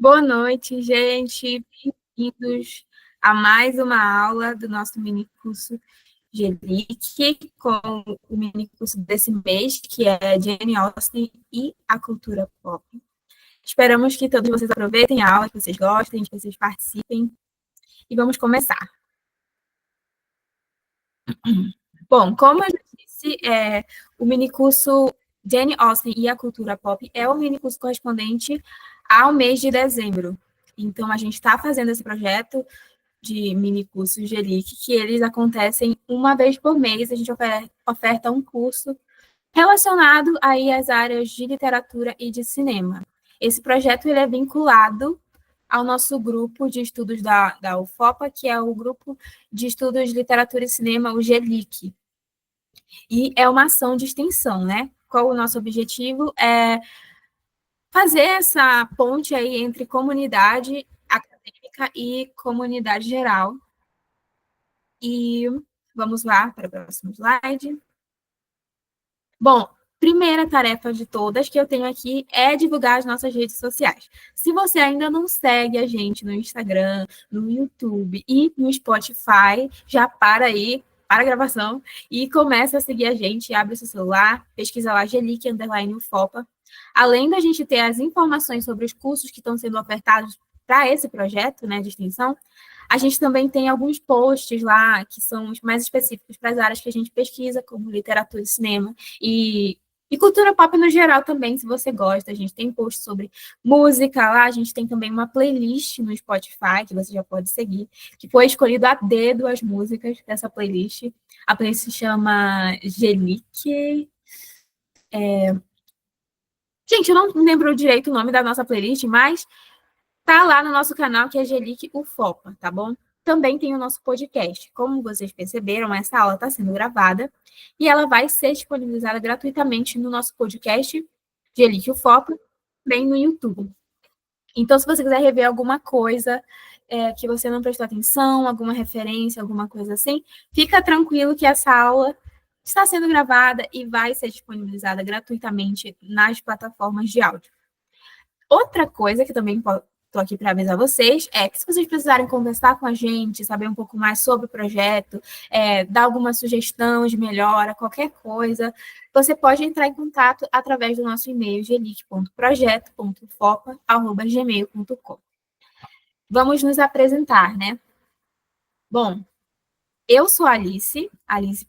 Boa noite, gente. Bem-vindos a mais uma aula do nosso mini curso GELIC, com o mini curso desse mês, que é Jane Austen e a cultura pop. Esperamos que todos vocês aproveitem a aula, que vocês gostem, que vocês participem. E vamos começar. Bom, como eu já disse, o minicurso Jane Austen e a cultura pop é o minicurso correspondente ao mês de dezembro. Então, a gente está fazendo esse projeto de minicursos GELIC, que eles acontecem uma vez por mês. A gente oferta um curso relacionado aí às áreas de literatura e de cinema. Esse projeto ele é vinculado ao nosso grupo de estudos da UFOPA, que é o Grupo de Estudos de Literatura e Cinema, o GELIC. E é uma ação de extensão, né? Qual o nosso objetivo? É fazer essa ponte aí entre comunidade acadêmica e comunidade geral. E vamos lá para o próximo slide. Bom, primeira tarefa de todas que eu tenho aqui é divulgar as nossas redes sociais. Se você ainda não segue a gente no Instagram, no YouTube e no Spotify, já para aí, para a gravação, e começa a seguir a gente, abre seu celular, pesquisa lá Gelic_UFOPA. Além da gente ter as informações sobre os cursos que estão sendo ofertados para esse projeto, né, de extensão, a gente também tem alguns posts lá que são mais específicos para as áreas que a gente pesquisa, como literatura e cinema, e cultura pop no geral também, se você gosta. A gente tem posts sobre música lá, a gente tem também uma playlist no Spotify, que você já pode seguir, que foi escolhido a dedo as músicas dessa playlist. A playlist se chama Gelic. Gente, eu não lembro direito o nome da nossa playlist, mas tá lá no nosso canal, que é Gelic UFOPA, tá bom? Também tem o nosso podcast. Como vocês perceberam, essa aula está sendo gravada e ela vai ser disponibilizada gratuitamente no nosso podcast Gelic UFOPA, também no YouTube. Então, se você quiser rever alguma coisa que você não prestou atenção, alguma referência, alguma coisa assim, fica tranquilo que essa aula está sendo gravada e vai ser disponibilizada gratuitamente nas plataformas de áudio. Outra coisa que também estou aqui para avisar vocês é que se vocês precisarem conversar com a gente, saber um pouco mais sobre o projeto, dar alguma sugestão de melhora, qualquer coisa, você pode entrar em contato através do nosso e-mail gelic.projeto.fopa@gmail.com. Vamos nos apresentar, né? Bom, eu sou Alice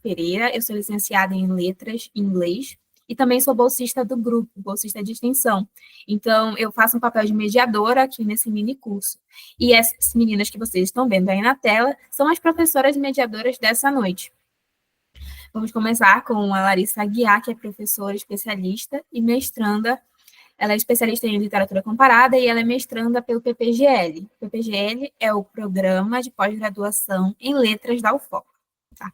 Pereira, eu sou licenciada em Letras em Inglês e também sou bolsista do grupo, bolsista de extensão. Então, eu faço um papel de mediadora aqui nesse mini curso. E essas meninas que vocês estão vendo aí na tela são as professoras mediadoras dessa noite. Vamos começar com a Larissa Aguiar, que é professora especialista e mestranda. Ela é especialista em literatura comparada e ela é mestranda pelo PPGL. O PPGL é o Programa de Pós-Graduação em Letras da UFOP. Tá?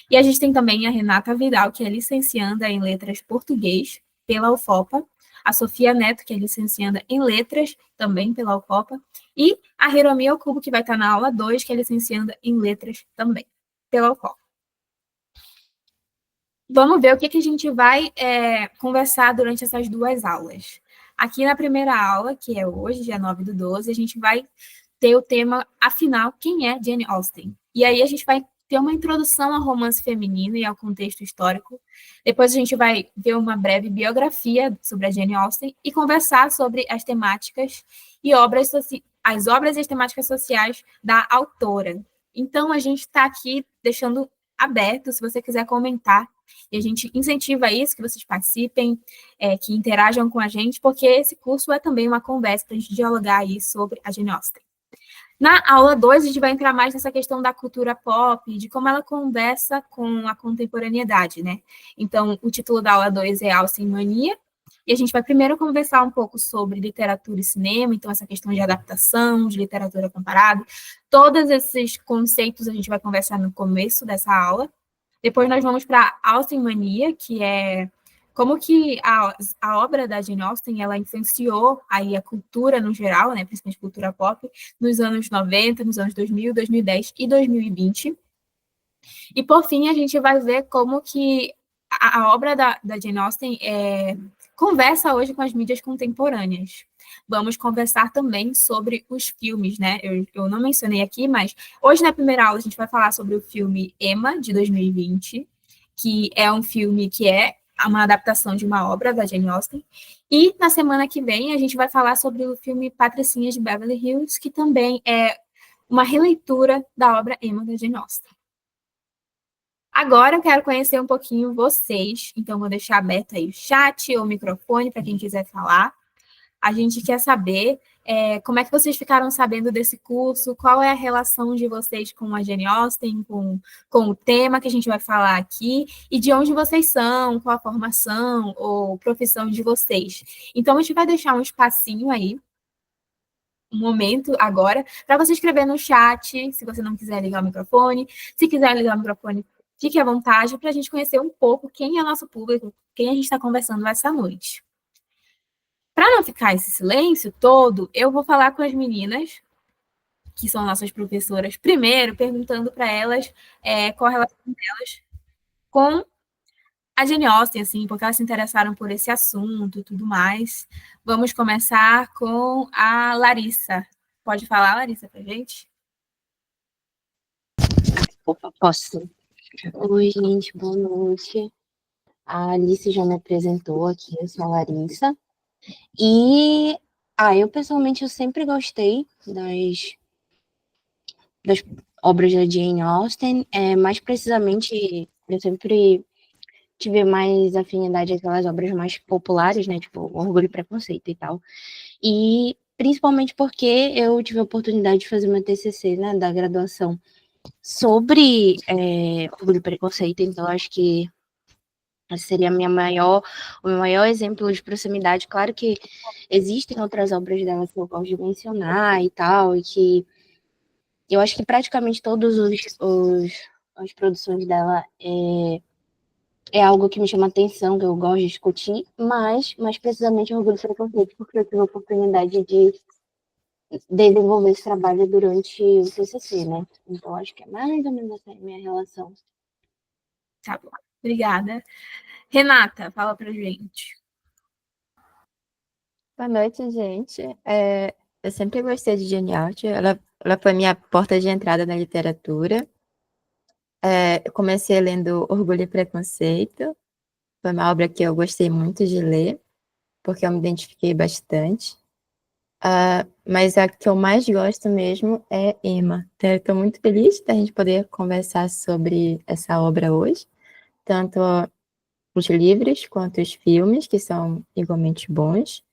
E a gente tem também a Renata Vidal, que é licencianda em Letras Português pela UFOPA, a Sofia Neto, que é licencianda em Letras, também pela UFOPA, e a Hiromi Okubo, que vai estar na aula 2, que é licencianda em Letras também, pela UFOPA. Vamos ver o que a gente vai conversar durante essas duas aulas. Aqui na primeira aula, que é hoje, dia 9/12, a gente vai ter o tema, afinal, quem é Jane Austen? E aí a gente vai ter uma introdução ao romance feminino e ao contexto histórico. Depois a gente vai ver uma breve biografia sobre a Jane Austen e conversar sobre as temáticas e as obras e as temáticas sociais da autora. Então, a gente está aqui deixando aberto, se você quiser comentar, e a gente incentiva isso, que vocês participem, que interajam com a gente, porque esse curso é também uma conversa para a gente dialogar aí sobre a Jane Austen. Na aula 2, a gente vai entrar mais nessa questão da cultura pop, de como ela conversa com a contemporaneidade, né? Então, o título da aula 2 é Austen Mania, e a gente vai primeiro conversar um pouco sobre literatura e cinema, então essa questão de adaptação, de literatura comparada, todos esses conceitos a gente vai conversar no começo dessa aula. Depois nós vamos para Austen Mania, que é como que a obra da Jane Austen, ela influenciou aí a cultura no geral, né, principalmente cultura pop, nos anos 90, nos anos 2000, 2010 e 2020. E, por fim, a gente vai ver como que a obra da Jane Austen conversa hoje com as mídias contemporâneas. Vamos conversar também sobre os filmes, né? Eu não mencionei aqui, mas hoje na primeira aula a gente vai falar sobre o filme Emma, de 2020, que é um filme que é uma adaptação de uma obra da Jane Austen. E na semana que vem a gente vai falar sobre o filme Patricinhas de Beverly Hills, que também é uma releitura da obra Emma da Jane Austen. Agora eu quero conhecer um pouquinho vocês, então vou deixar aberto aí o chat ou o microfone para quem quiser falar. A gente quer saber como é que vocês ficaram sabendo desse curso, qual é a relação de vocês com a Jane Austen, com o tema que a gente vai falar aqui, e de onde vocês são, qual a formação ou profissão de vocês. Então, a gente vai deixar um espacinho aí, um momento agora, para você escrever no chat, se você não quiser ligar o microfone. Se quiser ligar o microfone, fique à vontade, para a gente conhecer um pouco quem é nosso público, quem a gente está conversando essa noite. Para não ficar esse silêncio todo, eu vou falar com as meninas, que são nossas professoras, primeiro perguntando para elas qual a relação delas com a Jane Austen, assim, porque elas se interessaram por esse assunto e tudo mais. Vamos começar com a Larissa. Pode falar, Larissa, para a gente? Opa, posso? Oi, gente, boa noite. A Alice já me apresentou aqui, eu sou a Larissa. E, eu pessoalmente eu sempre gostei das obras da Jane Austen. Mais precisamente, eu sempre tive mais afinidade àquelas obras mais populares, né? Tipo, Orgulho e Preconceito e tal. E principalmente porque eu tive a oportunidade de fazer meu TCC, né, da graduação sobre Orgulho e Preconceito, então acho que esse seria o meu maior exemplo de proximidade. Claro que existem outras obras dela que eu gosto de mencionar e tal, e que eu acho que praticamente todas as produções dela é algo que me chama atenção, que eu gosto de discutir, mas mais precisamente Orgulho e Preconceito, porque eu tive a oportunidade de desenvolver esse trabalho durante o TCC, né? Então acho que é mais ou menos essa a minha relação. Tá bom. Obrigada. Renata, fala pra gente. Boa noite, gente. Eu sempre gostei de Jane Austen. Ela foi minha porta de entrada na literatura. Eu comecei lendo Orgulho e Preconceito. Foi uma obra que eu gostei muito de ler, porque eu me identifiquei bastante. Mas a que eu mais gosto mesmo é Emma. Então, eu estou muito feliz da gente poder conversar sobre essa obra hoje. Tanto os livros quanto os filmes, que são igualmente bons.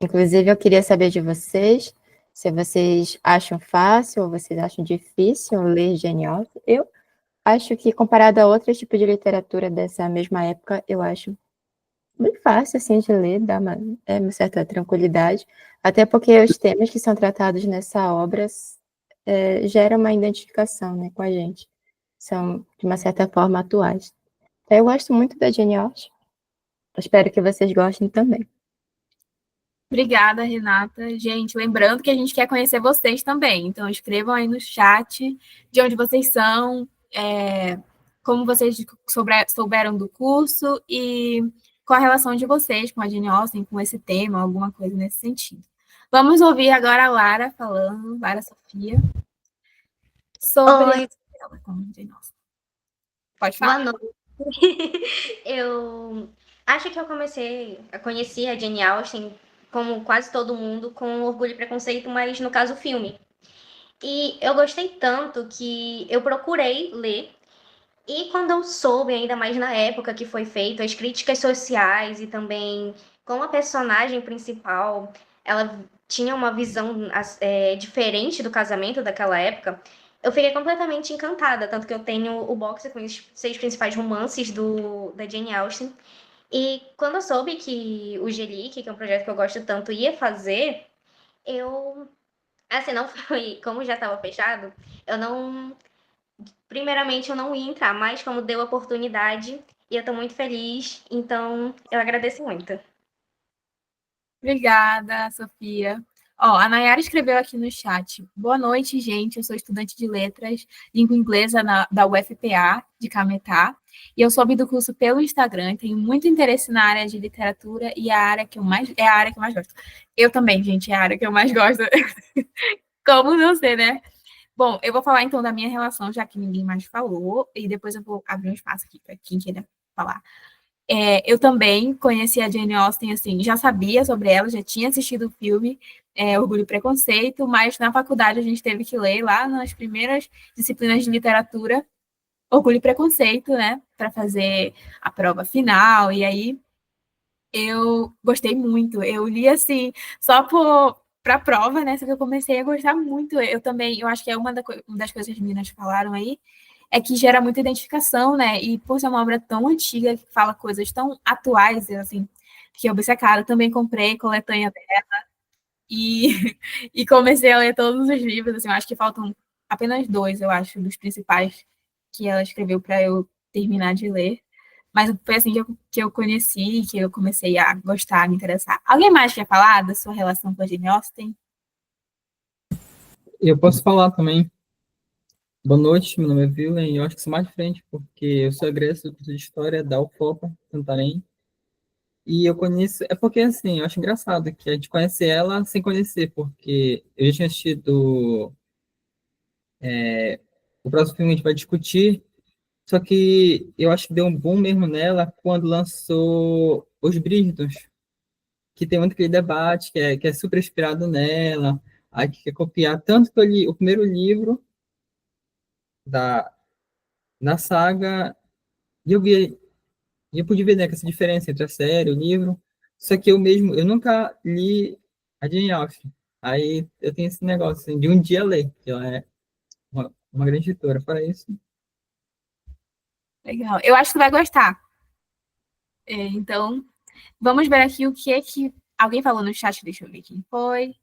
Inclusive, eu queria saber de vocês se vocês acham fácil ou vocês acham difícil ler Jane Austen. Eu acho que, comparado a outros tipos de literatura dessa mesma época, eu acho bem fácil, assim, de ler, dá uma certa tranquilidade, até porque os temas que são tratados nessa obra geram uma identificação, né, com a gente. São, de uma certa forma, atuais. Eu gosto muito da Jane Austen. Espero que vocês gostem também. Obrigada, Renata. Gente, lembrando que a gente quer conhecer vocês também. Então, escrevam aí no chat de onde vocês são, como vocês souberam do curso e qual a relação de vocês com a Jane Austen, com esse tema, alguma coisa nesse sentido. Vamos ouvir agora a Lara falando, Lara Sofia, sobre ela com a Jane Austen. Pode falar. Boa noite. Eu acho que eu comecei a conhecer a Jane Austen, como quase todo mundo, com Orgulho e Preconceito, mas no caso o filme. E eu gostei tanto que eu procurei ler. E quando eu soube, ainda mais na época que foi feito, as críticas sociais e também como a personagem principal, ela tinha uma visão diferente do casamento daquela época, eu fiquei completamente encantada, tanto que eu tenho o box com os 6 principais romances da Jane Austen. E quando eu soube que o Gelic, que é um projeto que eu gosto tanto, ia fazer, eu, assim, não foi, como já estava fechado, eu não, primeiramente eu não ia entrar, mas como deu a oportunidade, e eu tô muito feliz, então eu agradeço muito. Obrigada, Sofia. Ó, a Nayara escreveu aqui no chat. Boa noite, gente. Eu sou estudante de letras, língua inglesa da UFPA, de Cametá. E eu soube do curso pelo Instagram. Tenho muito interesse na área de literatura e é a área que eu mais gosto. Eu também, gente, é a área que eu mais gosto. Como não sei, né? Bom, eu vou falar então da minha relação, já que ninguém mais falou, e depois eu vou abrir um espaço aqui para quem queira falar. Eu também conheci a Jane Austen, assim, já sabia sobre ela, já tinha assistido o filme Orgulho e Preconceito, mas na faculdade a gente teve que ler lá nas primeiras disciplinas de literatura Orgulho e Preconceito, né, para fazer a prova final, e aí eu gostei muito. Eu li assim, só para a prova, né? Só que eu comecei a gostar muito. Eu também, eu acho que é uma das coisas que as meninas falaram aí, é que gera muita identificação, né? E por ser uma obra tão antiga, que fala coisas tão atuais, eu, assim, fiquei obcecada. Também comprei coletânea dela e, e comecei a ler todos os livros. Assim, eu acho que faltam apenas dois, eu acho, dos principais que ela escreveu para eu terminar de ler. Mas foi assim que eu conheci, que eu comecei a gostar, a me interessar. Alguém mais quer falar da sua relação com a Jane Austen? Eu posso falar também. Boa noite, meu nome é Vilen, e eu acho que sou mais de frente, porque eu sou egresso do curso de História da UFOPA, Santarém, e eu conheço, é porque assim, eu acho engraçado que a gente conhece ela sem conhecer, porque eu já tinha assistido o próximo filme que a gente vai discutir, só que eu acho que deu um boom mesmo nela quando lançou Os Bridgertons, que tem muito aquele debate que é super inspirado nela, aí que quer copiar, tanto que eu li o primeiro livro da, na saga, e eu pude ver, né, que essa diferença entre a série, o livro, só que eu nunca li a Jane Austen. Aí eu tenho esse negócio assim, de um dia ler, que ela é uma grande editora. Para isso, Legal. Eu acho que tu vai gostar. Então, vamos ver aqui o que é que alguém falou no chat. Deixa eu ver quem foi.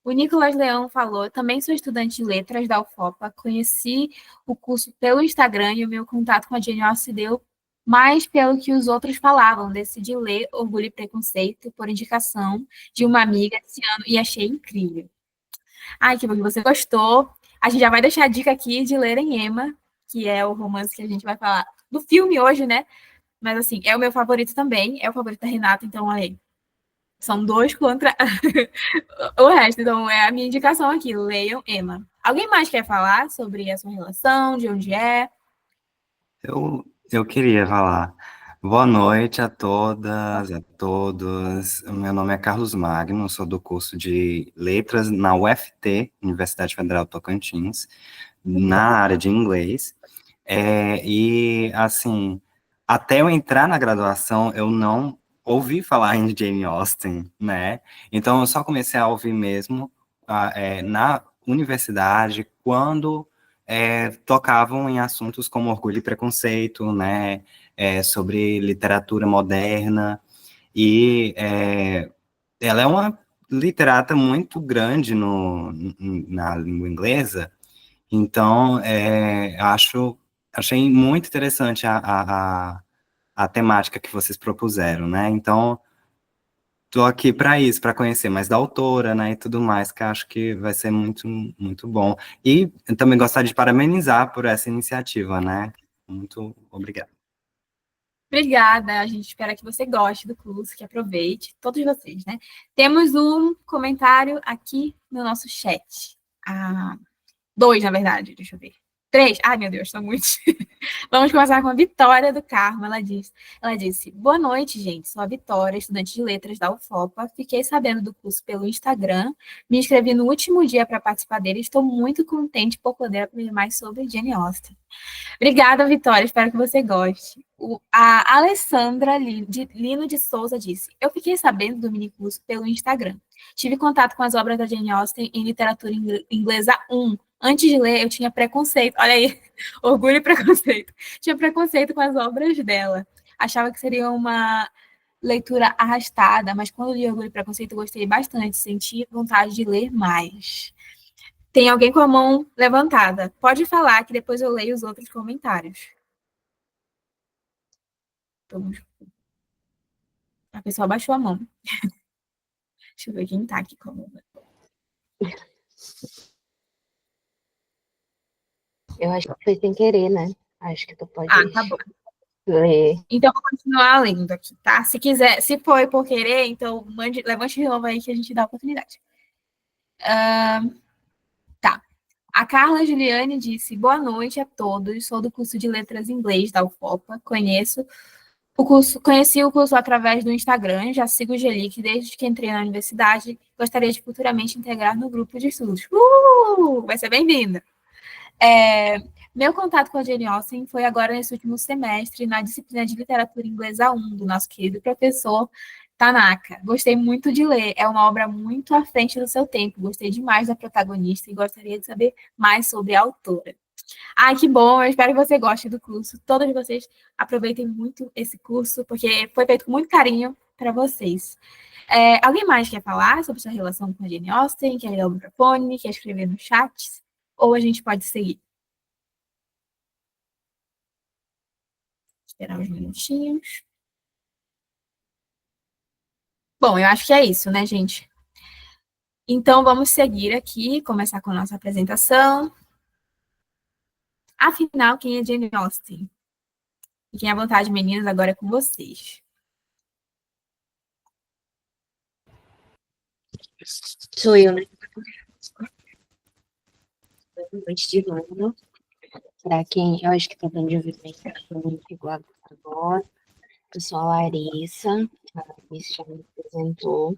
O Nicolas Leão falou, também sou estudante de letras da UFOPA, conheci o curso pelo Instagram e o meu contato com a Jane Austen se deu mais pelo que os outros falavam. Decidi ler Orgulho e Preconceito por indicação de uma amiga esse ano e achei incrível. Ai, que bom que você gostou. A gente já vai deixar a dica aqui de ler em Emma, que é o romance que a gente vai falar do filme hoje, né? Mas assim, é o meu favorito também, é o favorito da Renata, então olha aí. São dois contra o resto. Então, é a minha indicação aqui. Leiam Emma. Alguém mais quer falar sobre a sua relação, de onde é? Eu queria falar. Boa noite a todas e a todos. O meu nome é Carlos Magno, sou do curso de Letras na UFT, Universidade Federal do Tocantins, na área de inglês. E, assim, até eu entrar na graduação, eu não ouvi falar em Jane Austen, né? Então, eu só comecei a ouvir mesmo na universidade, quando tocavam em assuntos como Orgulho e Preconceito, né? Sobre literatura moderna, e ela é uma literata muito grande na língua inglesa, então, achei muito interessante a temática que vocês propuseram, né? Então, estou aqui para isso, para conhecer mais da autora, né, e tudo mais, que acho que vai ser muito, muito bom. E eu também gostaria de parabenizar por essa iniciativa, né? Muito obrigado. Obrigada. A gente espera que você goste do curso, que aproveite, todos vocês, né? Temos um comentário aqui no nosso chat. Ah, dois, na verdade, deixa eu ver. Três. Ai, meu Deus, são muitos. Vamos começar com a Vitória do Carmo. Ela disse: Boa noite, gente. Sou a Vitória, estudante de letras da UFOPA. Fiquei sabendo do curso pelo Instagram. Me inscrevi no último dia para participar dele. Estou muito contente por poder aprender mais sobre Jane Austen. Obrigada, Vitória. Espero que você goste. A Alessandra Lino de Souza disse: Eu fiquei sabendo do minicurso pelo Instagram. Tive contato com as obras da Jane Austen em literatura inglesa 1. Antes de ler, eu tinha preconceito. Olha aí, orgulho e preconceito. Tinha preconceito com as obras dela. Achava que seria uma leitura arrastada, mas quando li Orgulho e Preconceito, gostei bastante. Senti vontade de ler mais. Tem alguém com a mão levantada. Pode falar que depois eu leio os outros comentários. A pessoa baixou a mão. Deixa eu ver quem tá aqui com a mão. Eu acho que foi sem querer, né? Acho que tu pode Tá bom. ler. Então, vou continuar lendo aqui, tá? Se quiser, se foi por querer, então levante de novo aí que a gente dá a oportunidade. Tá. A Carla Juliane disse: boa noite a todos. Sou do curso de Letras em Inglês da UFOPA. Conheci o curso através do Instagram, já sigo o Gelic desde que entrei na universidade. Gostaria de futuramente integrar no grupo de estudos. Vai ser bem-vinda. Meu contato com a Jane Austen foi agora nesse último semestre, na disciplina de Literatura Inglesa 1, do nosso querido professor Tanaka. Gostei muito de ler, é uma obra muito à frente do seu tempo. Gostei demais da protagonista e gostaria de saber mais sobre a autora. Ai, que bom, eu espero que você goste do curso. Todos vocês aproveitem muito esse curso, porque foi feito com muito carinho para vocês. Alguém mais quer falar sobre sua relação com a Jane Austen? Quer ligar o microfone? Quer escrever no chat? Ou a gente pode seguir? Esperar uns minutinhos. Bom, eu acho que é isso, né, gente? Então, vamos seguir aqui, começar com a nossa apresentação. Afinal, quem é Jane Austen? Fiquem à vontade, meninas, agora é com vocês. Sou eu, né? Antes de novo, para quem eu acho que tá dando de ouvir bem, muito igual agora. Eu sou a Larissa, a Larissa já me apresentou.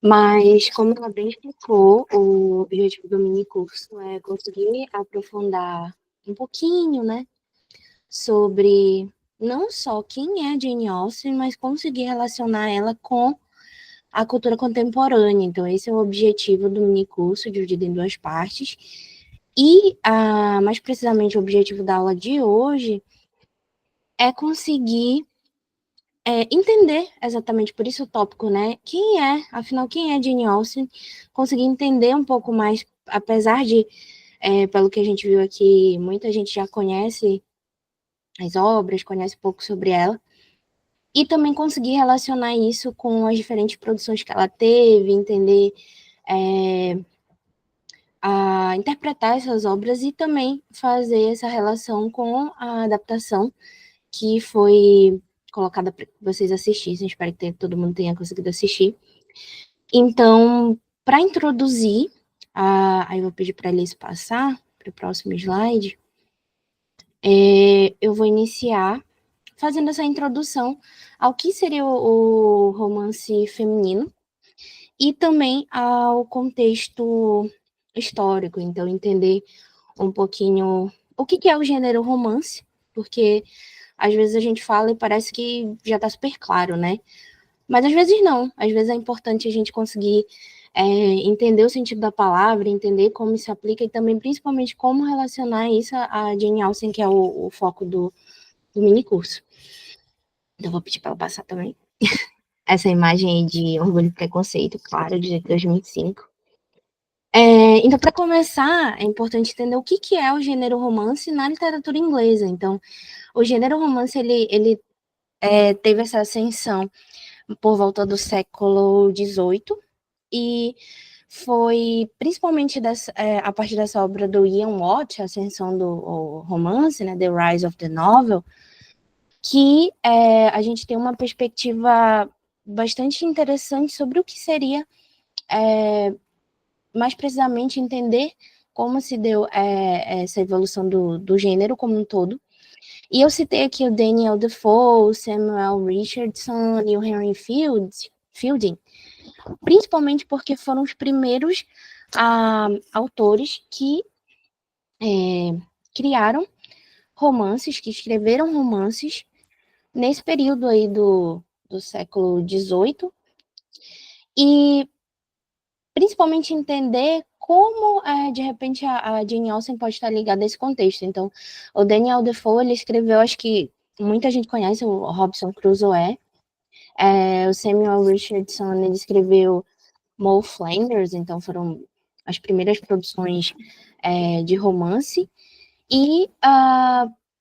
Mas, como ela bem explicou, o objetivo do mini curso é conseguir aprofundar um pouquinho, né, sobre não só quem é Jane Austen, mas conseguir relacionar ela com a cultura contemporânea. Então, esse é o objetivo do mini curso, dividido em 2 partes. E, mais precisamente, o objetivo da aula de hoje é conseguir entender exatamente, por isso o tópico, né? Afinal, quem é Jane Austen? Conseguir entender um pouco mais, apesar de, pelo que a gente viu aqui, muita gente já conhece as obras, conhece pouco sobre ela, e também conseguir relacionar isso com as diferentes produções que ela teve, entender, interpretar essas obras e também fazer essa relação com a adaptação que foi colocada para vocês assistissem. Espero que todo mundo tenha conseguido assistir. Então, para introduzir, aí eu vou pedir para a Alice passar para o próximo slide. Eu vou iniciar fazendo essa introdução ao que seria o romance feminino e também ao contexto histórico. Então, entender um pouquinho o que é o gênero romance, porque às vezes a gente fala e parece que já está super claro, né? Mas às vezes não. Às vezes é importante a gente conseguir entender o sentido da palavra, entender como se aplica e também, principalmente, como relacionar isso a Jane Austen, que é o foco do mini curso. Então, eu vou pedir para ela passar também. Essa imagem aí de Orgulho e Preconceito, claro, de 2005. Então, para começar, é importante entender o que é o gênero romance na literatura inglesa. Então, o gênero romance, ele teve essa ascensão por volta do século XVIII, e foi principalmente a partir dessa obra do Ian Watt, a ascensão do romance, né, The Rise of the Novel, que a gente tem uma perspectiva bastante interessante sobre o que seria, mais precisamente, entender como se deu essa evolução do gênero como um todo. E eu citei aqui o Daniel Defoe, o Samuel Richardson e o Henry Fielding, principalmente porque foram os primeiros autores que criaram romances, que escreveram romances nesse período aí do século XVIII, e principalmente entender como, de repente, a Jane Austen pode estar ligada a esse contexto. Então, o Daniel Defoe, ele escreveu, acho que muita gente conhece, o Robinson Crusoe. O Samuel Richardson, ele escreveu Moll Flanders, então foram as primeiras produções de romance. E,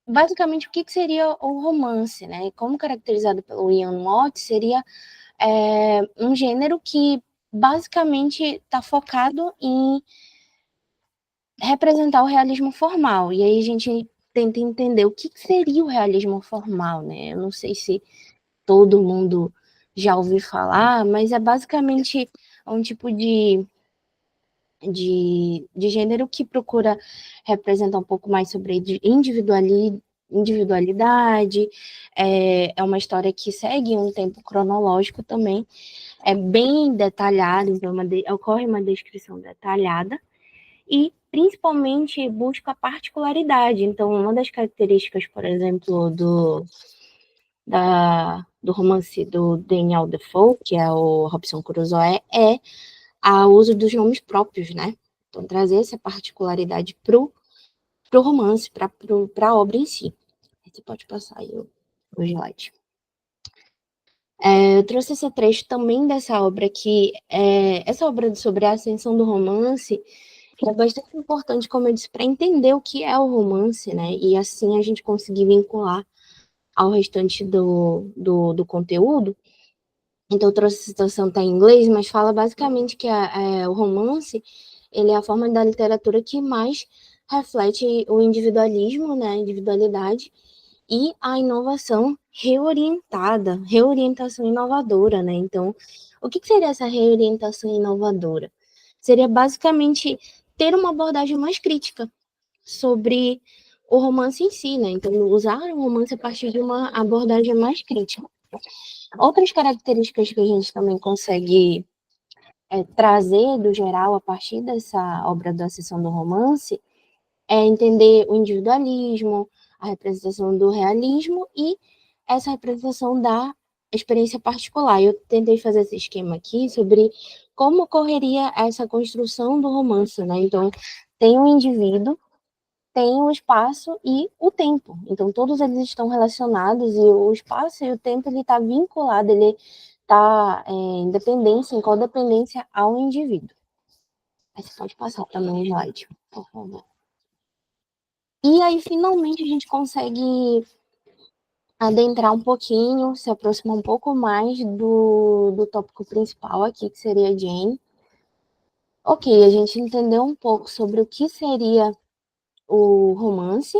basicamente, o que seria o romance, né? Como caracterizado pelo Ian Watt, seria um gênero que basicamente está focado em representar o realismo formal. E aí a gente tenta entender o que seria o realismo formal, né? Eu não sei se todo mundo já ouviu falar, mas é basicamente um tipo de gênero que procura representar um pouco mais sobre individualidade, é uma história que segue um tempo cronológico também, é bem detalhado, então ocorre uma descrição detalhada, e principalmente busca a particularidade. Então, uma das características, por exemplo, do romance do Daniel Defoe, que é o Robinson Crusoe, é o uso dos nomes próprios, né? Então, trazer essa particularidade pro romance, para a obra em si. Você pode passar aí o slide. Eu trouxe esse trecho também dessa obra aqui. Essa obra sobre a ascensão do romance é bastante importante, como eu disse, para entender o que é o romance, né? E assim a gente conseguir vincular ao restante do conteúdo. Então, eu trouxe a citação, está em inglês, mas fala basicamente que o romance ele é a forma da literatura que mais reflete o individualismo, né, a individualidade, e a inovação reorientação inovadora, né? Então, o que seria essa reorientação inovadora? Seria basicamente ter uma abordagem mais crítica sobre o romance em si, né? Então, usar o romance a partir de uma abordagem mais crítica. Outras características que a gente também consegue trazer do geral a partir dessa obra da Ascensão do Romance é entender o individualismo, a representação do realismo e essa representação da experiência particular. Eu tentei fazer esse esquema aqui sobre como ocorreria essa construção do romance, né? Então, tem o indivíduo, tem o espaço e o tempo. Então, todos eles estão relacionados e o espaço e o tempo ele está vinculado, ele está em dependência, em codependência ao indivíduo. Aí você pode passar também o slide, por favor. E aí, finalmente, a gente consegue adentrar um pouquinho, se aproximar um pouco mais do tópico principal aqui, que seria a Jane. Ok, a gente entendeu um pouco sobre o que seria o romance,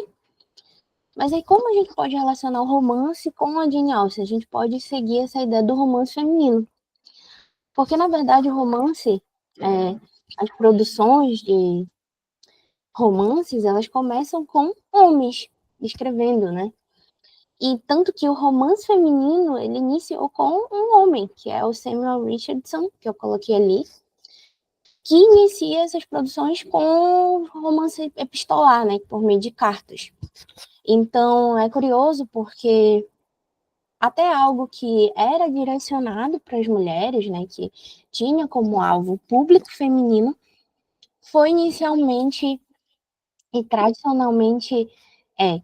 mas aí como a gente pode relacionar o romance com a Jane Austen? A gente pode seguir essa ideia do romance feminino. Porque, na verdade, o romance, as produções de romances, elas começam com homens escrevendo, né? E tanto que o romance feminino, ele iniciou com um homem, que é o Samuel Richardson, que eu coloquei ali, que inicia essas produções com romance epistolar, né, por meio de cartas. Então, é curioso porque até algo que era direcionado para as mulheres, né, que tinha como alvo o público feminino, foi inicialmente e tradicionalmente,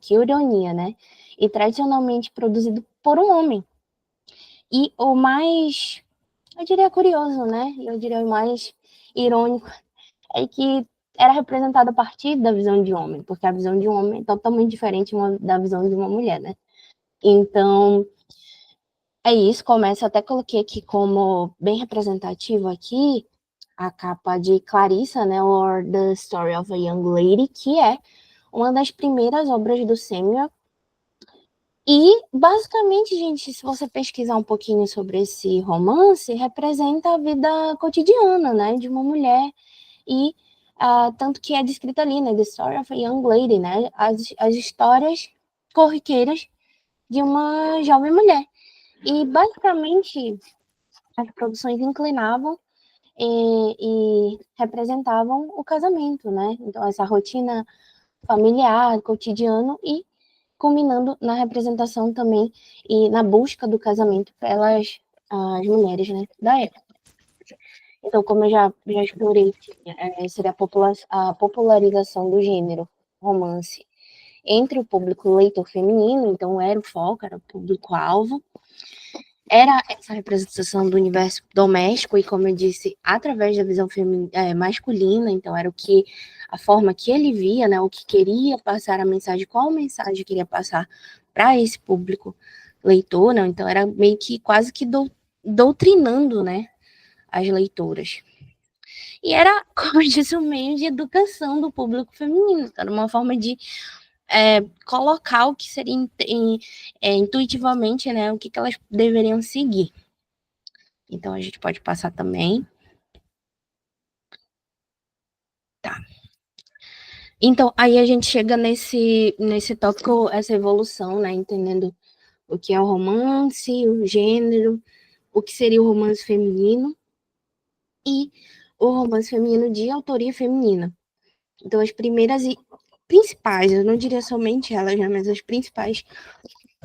que ironia, né, e tradicionalmente produzido por um homem. E o mais, eu diria curioso, né, eu diria o mais irônico, é que era representado a partir da visão de homem, porque a visão de um homem é totalmente diferente da visão de uma mulher, né. Então, é isso, começa, até coloquei aqui como bem representativo aqui, a capa de Clarissa, né, or The Story of a Young Lady, que é uma das primeiras obras do Samuel. E, basicamente, gente, se você pesquisar um pouquinho sobre esse romance, representa a vida cotidiana, né, de uma mulher, e tanto que é descrita ali, né, The Story of a Young Lady, né, as histórias corriqueiras de uma jovem mulher. E, basicamente, as produções inclinavam e representavam o casamento, né? Então, essa rotina familiar, cotidiano, e culminando na representação também e na busca do casamento pelas as mulheres, né, da época. Então, como eu já explorei, seria a popularização do gênero romance entre o público leitor feminino, então era o foco, era o público-alvo, era essa representação do universo doméstico, e como eu disse, através da visão masculina, então era a forma que ele via, né, o que queria passar a mensagem, qual mensagem queria passar para esse público leitor, né, então era meio que quase que doutrinando, né, as leitoras. E era, como eu disse, um meio de educação do público feminino, era uma forma de colocar o que seria intuitivamente, né, o que elas deveriam seguir. Então, a gente pode passar também. Tá. Então, aí a gente chega nesse tópico, essa evolução, né, entendendo o que é o romance, o gênero, o que seria o romance feminino e o romance feminino de autoria feminina. Então, as primeiras e principais, eu não diria somente elas, né, mas as principais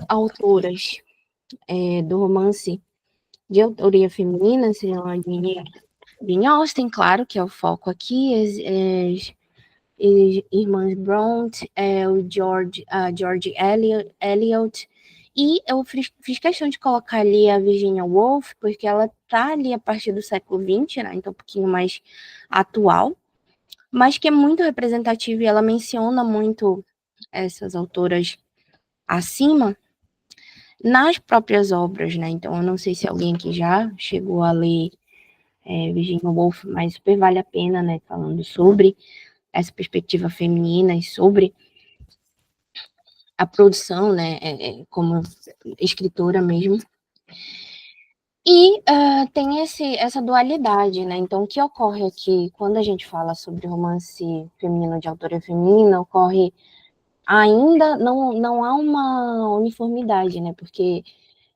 autoras do romance de autoria feminina seriam a Jane Austen, claro, que é o foco aqui, as irmãs Bronte, o George Eliot, e eu fiz questão de colocar ali a Virginia Woolf, porque ela está ali a partir do século XX, né, então um pouquinho mais atual, mas que é muito representativa e ela menciona muito essas autoras acima nas próprias obras, né? Então, eu não sei se alguém aqui já chegou a ler Virginia Woolf, mas super vale a pena, né? Falando sobre essa perspectiva feminina e sobre a produção, né? Como escritora mesmo. E tem essa dualidade, né? Então, o que ocorre aqui, quando a gente fala sobre romance feminino de autoria feminina, ocorre ainda, não há uma uniformidade, né? Porque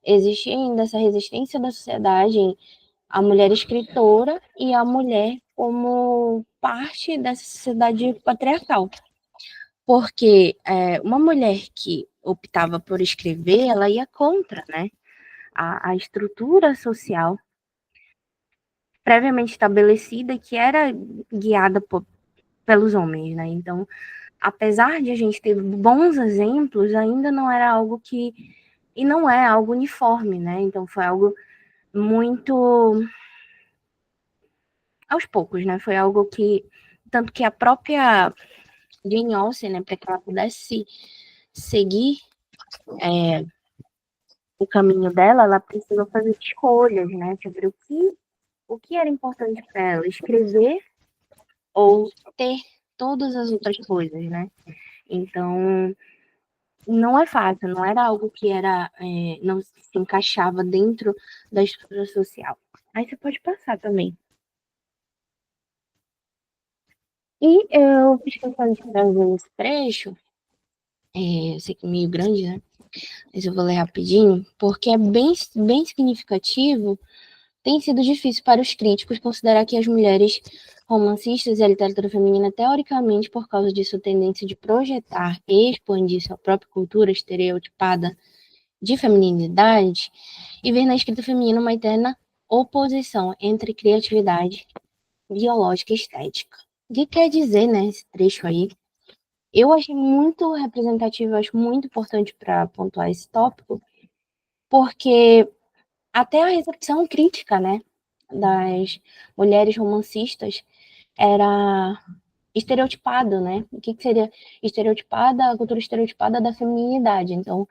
existe ainda essa resistência da sociedade à mulher escritora e à mulher como parte dessa sociedade patriarcal. Porque uma mulher que optava por escrever, ela ia contra, né? A estrutura social previamente estabelecida que era guiada pelos homens, né? Então, apesar de a gente ter bons exemplos, ainda não era algo que... E não é algo uniforme, né? Então, foi algo muito... aos poucos, né? Foi algo que... Tanto que a própria Jane Austen, né? Para que ela pudesse seguir o caminho dela, ela precisou fazer escolhas, né? Sobre o que era importante para ela, escrever ou ter todas as outras coisas, né? Então, não é fácil, não era algo que era, não se encaixava dentro da estrutura social. Aí você pode passar também. E eu fiz questão de trazer esse trecho, eu sei que é meio grande, né? Mas eu vou ler rapidinho, porque é bem significativo. Tem sido difícil para os críticos considerar que as mulheres romancistas e a literatura feminina, teoricamente, por causa de sua tendência de projetar e expandir sua própria cultura estereotipada de feminilidade, e ver na escrita feminina uma eterna oposição entre criatividade biológica e estética. O que quer dizer, né, esse trecho aí? Eu achei muito representativo, acho muito importante para pontuar esse tópico, porque até a recepção crítica, né, das mulheres romancistas era estereotipado, né? O que seria estereotipada? A cultura estereotipada da feminilidade. Então,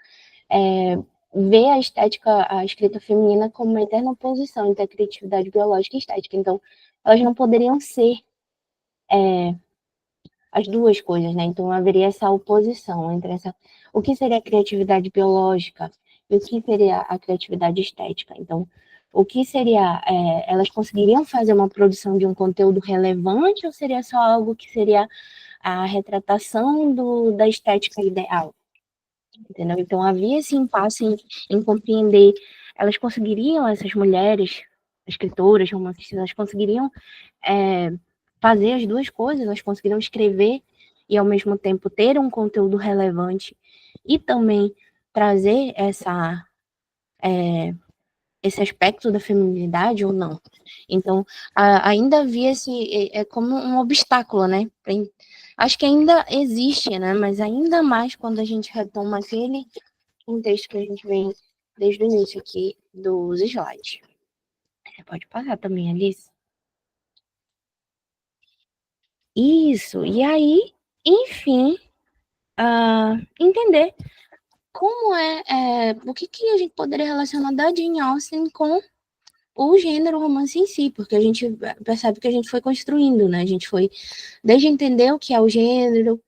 ver a estética, a escrita feminina como uma eterna oposição entre a criatividade biológica e estética. Então, elas não poderiam ser as duas coisas, né? Então, haveria essa oposição entre o que seria a criatividade biológica e o que seria a criatividade estética. Então, o que seria, elas conseguiriam fazer uma produção de um conteúdo relevante ou seria só algo que seria a retratação da estética ideal? Entendeu? Então, havia esse impasse em compreender, elas conseguiriam, essas mulheres, escritoras, romancistas, elas conseguiriam fazer as duas coisas, elas conseguiriam escrever e, ao mesmo tempo, ter um conteúdo relevante e também trazer esse aspecto da feminilidade ou não. Então, ainda havia como um obstáculo, né? Acho que ainda existe, né? Mas ainda mais quando a gente retoma aquele contexto que a gente vem desde o início aqui dos slides. Você pode passar também, Alice? Isso. E aí, enfim, entender como o que a gente poderia relacionar da Jane Austen com o gênero romance em si, porque a gente percebe que a gente foi construindo, né? A gente foi desde entender o que é o gênero,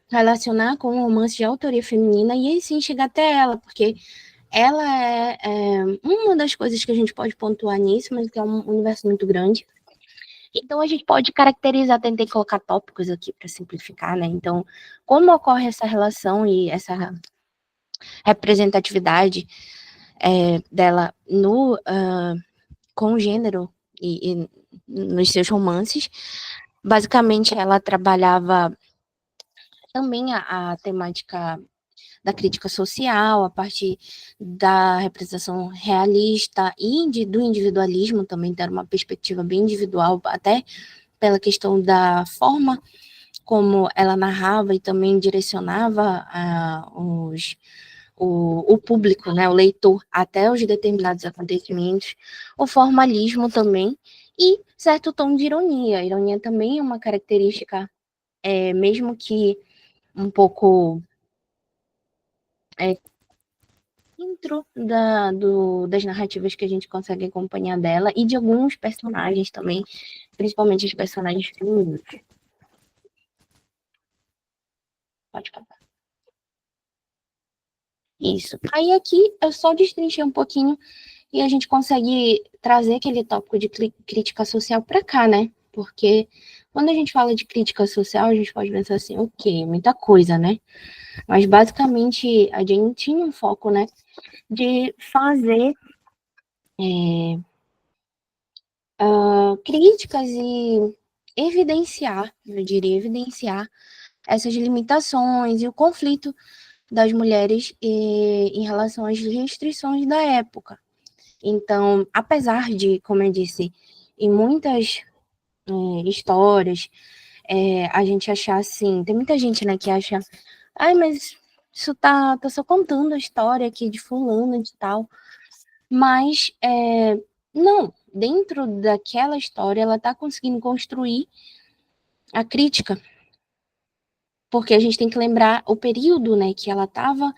relacionar com o romance de autoria feminina e aí sim chegar até ela, porque ela é uma das coisas que a gente pode pontuar nisso, mas que é um universo muito grande. Então, a gente pode caracterizar, tentei colocar tópicos aqui para simplificar, né? Então, como ocorre essa relação e essa representatividade dela com o gênero e nos seus romances. Basicamente, ela trabalhava também a temática da crítica social, a partir da representação realista e do individualismo também, ter uma perspectiva bem individual, até pela questão da forma como ela narrava e também direcionava o público, né, o leitor, até os determinados acontecimentos, o formalismo também, e certo tom de ironia. A ironia também é uma característica, mesmo que um pouco dentro das narrativas que a gente consegue acompanhar dela, e de alguns personagens também, principalmente os personagens femininos. Pode falar. Isso. Aí aqui eu só destrinchei um pouquinho e a gente consegue trazer aquele tópico de crítica social para cá, né? Porque quando a gente fala de crítica social, a gente pode pensar assim, ok, muita coisa, né? Mas basicamente a gente tinha um foco, né, de fazer críticas e evidenciar, eu diria, evidenciar essas limitações e o conflito das mulheres em relação às restrições da época. Então, apesar de, como eu disse, em muitas histórias, a gente achar assim, tem muita gente, né, que acha, ai, mas isso tá só contando a história aqui de fulano de tal, mas não, dentro daquela história ela tá conseguindo construir a crítica, porque a gente tem que lembrar o período, né, que ela estava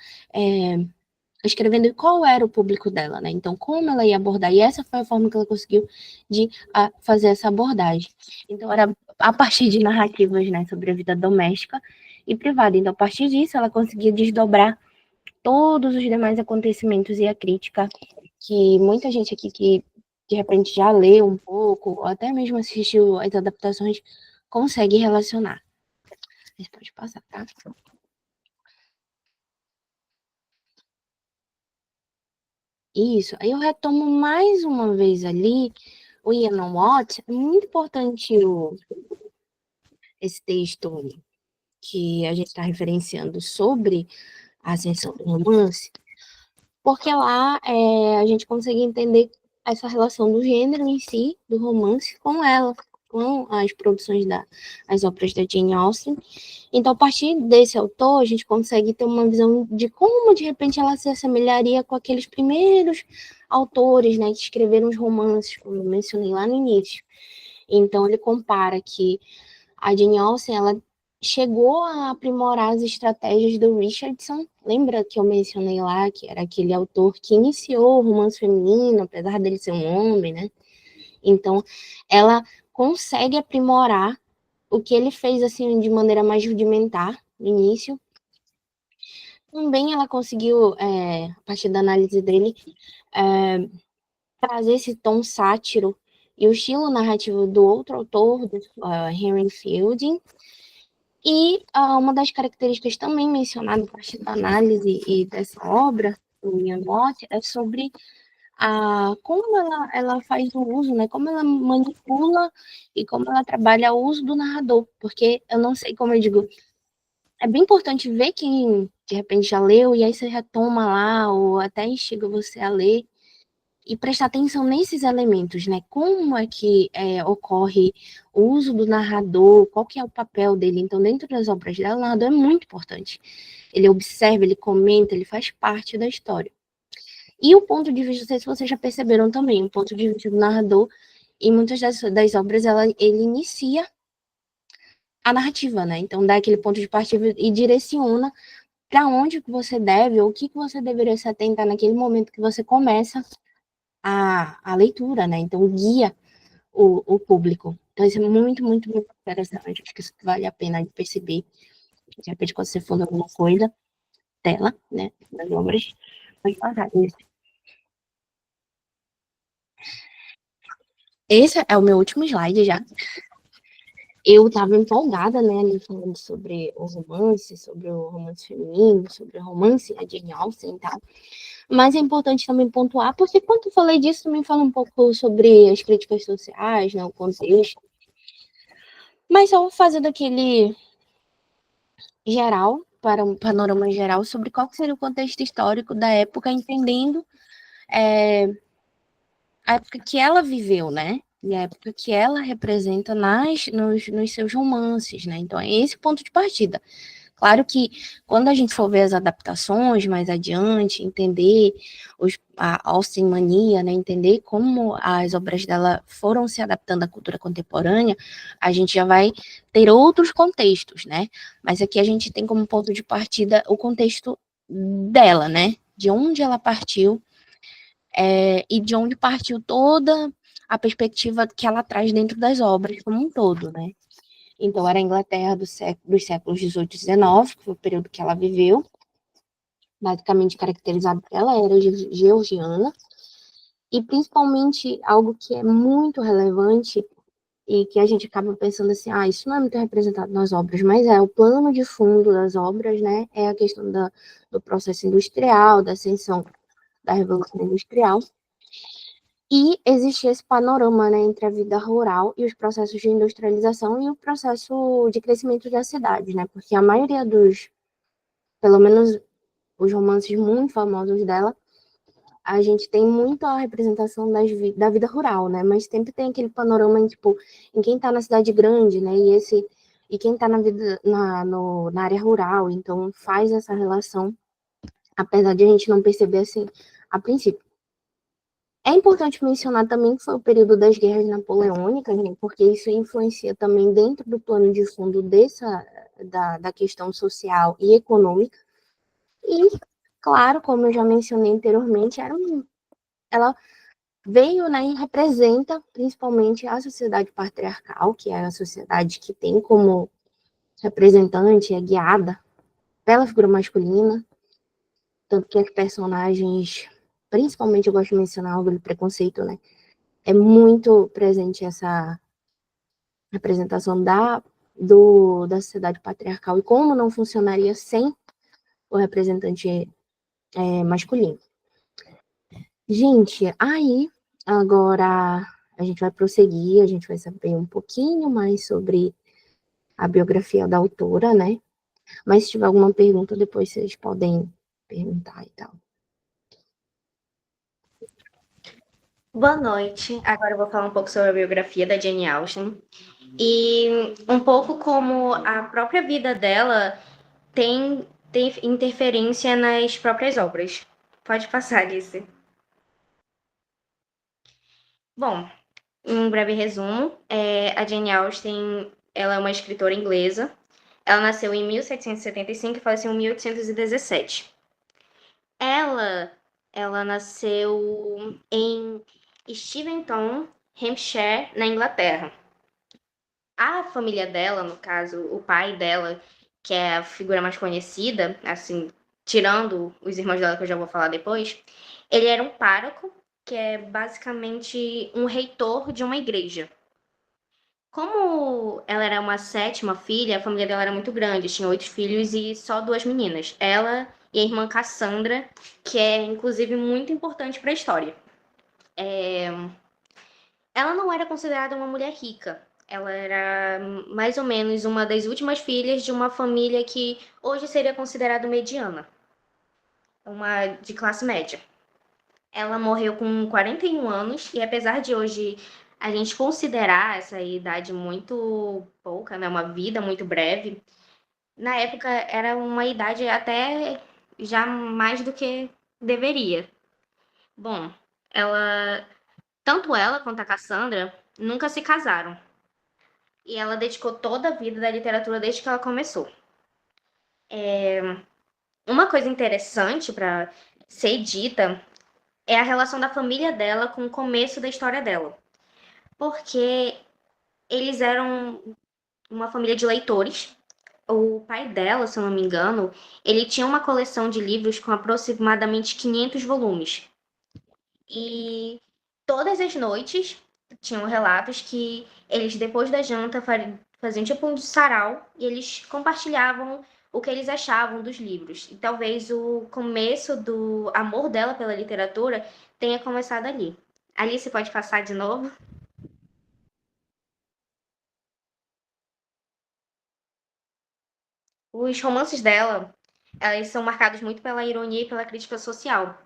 escrevendo qual era o público dela, né? Então, como ela ia abordar, e essa foi a forma que ela conseguiu de fazer essa abordagem. Então, era a partir de narrativas, né, sobre a vida doméstica e privada. Então, a partir disso, ela conseguia desdobrar todos os demais acontecimentos e a crítica que muita gente aqui que de repente já leu um pouco, ou até mesmo assistiu as adaptações, consegue relacionar. Mas pode passar, tá? Isso. Aí eu retomo mais uma vez ali o Ian Watt. É muito importante esse texto que a gente está referenciando sobre a ascensão do romance, porque lá a gente consegue entender essa relação do gênero em si, do romance, com ela, com as produções as obras da Jane Austen. Então, a partir desse autor, a gente consegue ter uma visão de como, de repente, ela se assemelharia com aqueles primeiros autores, né, que escreveram os romances, como eu mencionei lá no início. Então, ele compara que a Jane Austen, ela chegou a aprimorar as estratégias do Richardson. Lembra que eu mencionei lá que era aquele autor que iniciou o romance feminino, apesar dele ser um homem, né? Então, ela consegue aprimorar o que ele fez assim de maneira mais rudimentar no início. Também ela conseguiu, a partir da análise dele, trazer esse tom sátiro e o estilo narrativo do outro autor, do Henry Fielding. E uma das características também mencionadas a partir da análise e dessa obra, do Ian Watt, é sobre como ela faz o uso, né? Como ela manipula e como ela trabalha o uso do narrador, porque eu não sei como eu digo, é bem importante ver quem de repente já leu e aí você retoma lá ou até instiga você a ler e prestar atenção nesses elementos, né? Como é que ocorre o uso do narrador, qual que é o papel dele. Então, dentro das obras dela, o narrador é muito importante. Ele observa, ele comenta, ele faz parte da história. E o ponto de vista, não sei se vocês já perceberam também, o ponto de vista do narrador, em muitas das obras, ele inicia a narrativa, né? Então, dá aquele ponto de partida e direciona para onde que você deve, ou o que você deveria se atentar naquele momento que você começa a leitura, né? Então, guia o público. Então, isso é muito, muito, muito interessante. Acho que isso vale a pena de perceber. De repente, quando você for ler alguma coisa dela, né? Das obras, pode passar isso. Esse é o meu último slide já. Eu estava empolgada, né, ali falando sobre o romance feminino, sobre o romance, a Jane Austen e tal. Mas é importante também pontuar, porque quando eu falei disso, também fala um pouco sobre as críticas sociais, né, o contexto. Mas só vou fazer daquele geral, para um panorama geral, sobre qual seria o contexto histórico da época, entendendo a época que ela viveu, né? E a época que ela representa nos seus romances, né? Então, é esse ponto de partida. Claro que quando a gente for ver as adaptações mais adiante, entender a Austen mania, né? Entender como as obras dela foram se adaptando à cultura contemporânea, a gente já vai ter outros contextos, né? Mas aqui a gente tem como ponto de partida o contexto dela, né? De onde ela partiu e de onde partiu toda a perspectiva que ela traz dentro das obras como um todo, né? Então, era a Inglaterra dos séculos XVIII e XIX, que foi o período que ela viveu, basicamente caracterizado pela era georgiana, e principalmente algo que é muito relevante e que a gente acaba pensando assim, isso não é muito representado nas obras, mas é o plano de fundo das obras, né? É a questão do processo industrial, da ascensão da Revolução Industrial. E existia esse panorama, né, entre a vida rural e os processos de industrialização e o processo de crescimento das cidades, né? Porque a maioria pelo menos os romances muito famosos dela, a gente tem muito a representação da vida rural, né? Mas sempre tem aquele panorama em quem tá na cidade grande, né? E quem tá na área rural, então faz essa relação, apesar de a gente não perceber assim a princípio. É importante mencionar também que foi o período das guerras napoleônicas, né, porque isso influencia também dentro do plano de fundo da questão social e econômica. E, claro, como eu já mencionei anteriormente, ela veio, né, e representa principalmente a sociedade patriarcal, que é a sociedade que tem como representante, é guiada pela figura masculina, tanto que as personagens, principalmente eu gosto de mencionar o Orgulho e Preconceito, né, é muito presente essa representação da sociedade patriarcal e como não funcionaria sem o representante masculino. Gente, aí agora a gente vai prosseguir, a gente vai saber um pouquinho mais sobre a biografia da autora, né? Mas se tiver alguma pergunta, depois vocês podem perguntar e tal. Boa noite. Agora eu vou falar um pouco sobre a biografia da Jane Austen. E um pouco como a própria vida dela tem interferência nas próprias obras. Pode passar, Alice. Bom, um breve resumo. A Jane Austen, ela é uma escritora inglesa. Ela nasceu em 1775 e faleceu em 1817. Ela nasceu em Steventon, Hampshire, na Inglaterra. A família dela, no caso, o pai dela, que é a figura mais conhecida, assim, tirando os irmãos dela que eu já vou falar depois, ele era um pároco, que é basicamente um reitor de uma igreja. Como ela era uma sétima filha, a família dela era muito grande, tinha 8 filhos e só 2 meninas. Ela e a irmã Cassandra, que é inclusive muito importante para a história. Ela não era considerada uma mulher rica. Ela era mais ou menos uma das últimas filhas de uma família que hoje seria considerada mediana, uma de classe média. Ela morreu com 41 anos e apesar de hoje a gente considerar essa idade muito pouca, né, uma vida muito breve, na época era uma idade até já mais do que deveria. Bom, tanto ela quanto a Cassandra nunca se casaram. E ela dedicou toda a vida da literatura desde que ela começou. Uma coisa interessante para ser dita é a relação da família dela com o começo da história dela. Porque eles eram uma família de leitores. O pai dela, se eu não me engano, ele tinha uma coleção de livros com aproximadamente 500 volumes. E todas as noites tinham relatos que eles, depois da janta, faziam tipo um sarau e eles compartilhavam o que eles achavam dos livros. E talvez o começo do amor dela pela literatura tenha começado ali. Alice, pode passar de novo? Os romances dela, eles são marcados muito pela ironia e pela crítica social.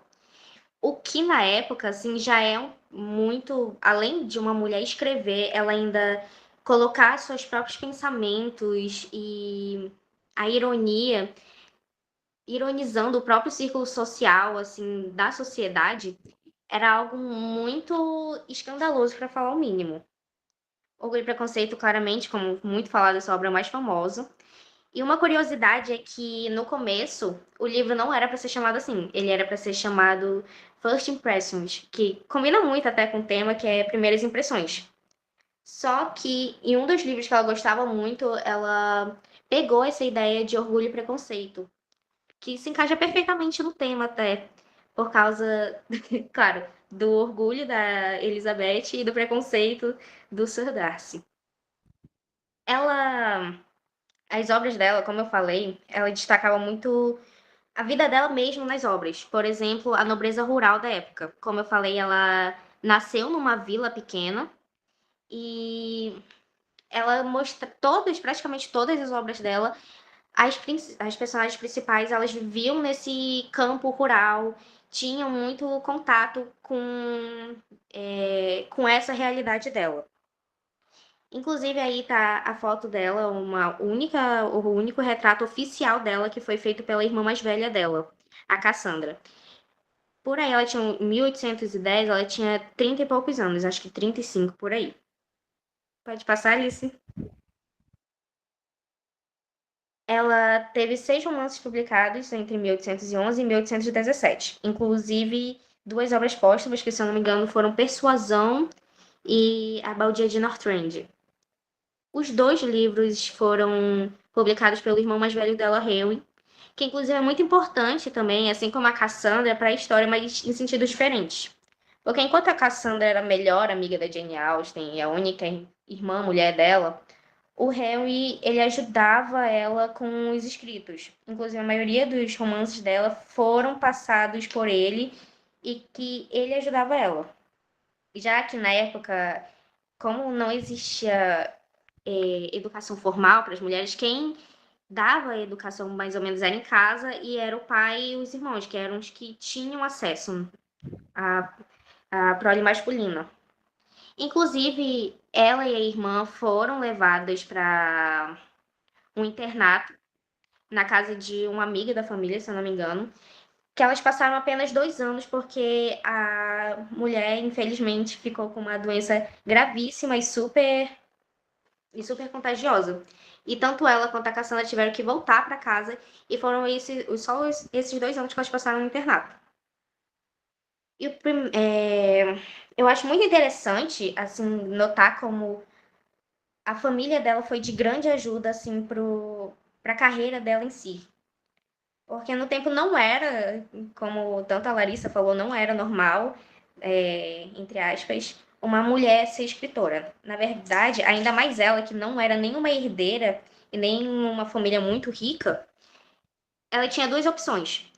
O que na época, assim, já é muito, além de uma mulher escrever, ela ainda colocar seus próprios pensamentos e a ironia, ironizando o próprio círculo social, assim, da sociedade, era algo muito escandaloso, para falar o mínimo. Orgulho e Preconceito, claramente, como muito falado, essa obra mais famosa. E uma curiosidade é que, no começo, o livro não era para ser chamado assim. Ele era para ser chamado First Impressions, que combina muito até com o tema, que é Primeiras Impressões. Só que, em um dos livros que ela gostava muito, ela pegou essa ideia de orgulho e preconceito, que se encaixa perfeitamente no tema até, por causa, claro, do orgulho da Elizabeth e do preconceito do Sir Darcy. As obras dela, como eu falei, ela destacava muito a vida dela mesmo nas obras. Por exemplo, a nobreza rural da época. Como eu falei, ela nasceu numa vila pequena e ela mostra praticamente todas as obras dela, as personagens principais, elas viviam nesse campo rural, tinham muito contato com essa realidade dela. Inclusive, aí tá a foto dela, o único retrato oficial dela que foi feito pela irmã mais velha dela, a Cassandra. Por aí, ela tinha 1810, ela tinha 30 e poucos anos, acho que 35 por aí. Pode passar, Alice? Ela teve 6 romances publicados entre 1811 e 1817, inclusive 2 obras póstumas, que, se eu não me engano, foram Persuasão e A Baldia de Northrend. Os 2 livros foram publicados pelo irmão mais velho dela, Henry, que inclusive é muito importante também, assim como a Cassandra, para a história, mas em sentidos diferentes. Porque enquanto a Cassandra era a melhor amiga da Jane Austen e a única irmã mulher dela, o Henry, ele ajudava ela com os escritos. Inclusive, a maioria dos romances dela foram passados por ele e que ele ajudava ela. Já que na época, como não existia educação formal para as mulheres, quem dava a educação mais ou menos era em casa e era o pai e os irmãos, que eram os que tinham acesso à prole masculina. Inclusive, ela e a irmã foram levadas para um internato na casa de uma amiga da família, se eu não me engano, que elas passaram apenas 2 anos porque a mulher, infelizmente, ficou com uma doença gravíssima e super contagiosa. E tanto ela quanto a Cassandra tiveram que voltar para casa e foram só esses 2 anos que elas passaram no internato. E eu acho muito interessante, assim, notar como a família dela foi de grande ajuda, assim, para a carreira dela em si. Porque no tempo não era, como tanto a Larissa falou, não era normal, entre aspas, uma mulher ser escritora. Na verdade, ainda mais ela, que não era nenhuma herdeira e nem uma família muito rica, ela tinha 2 opções.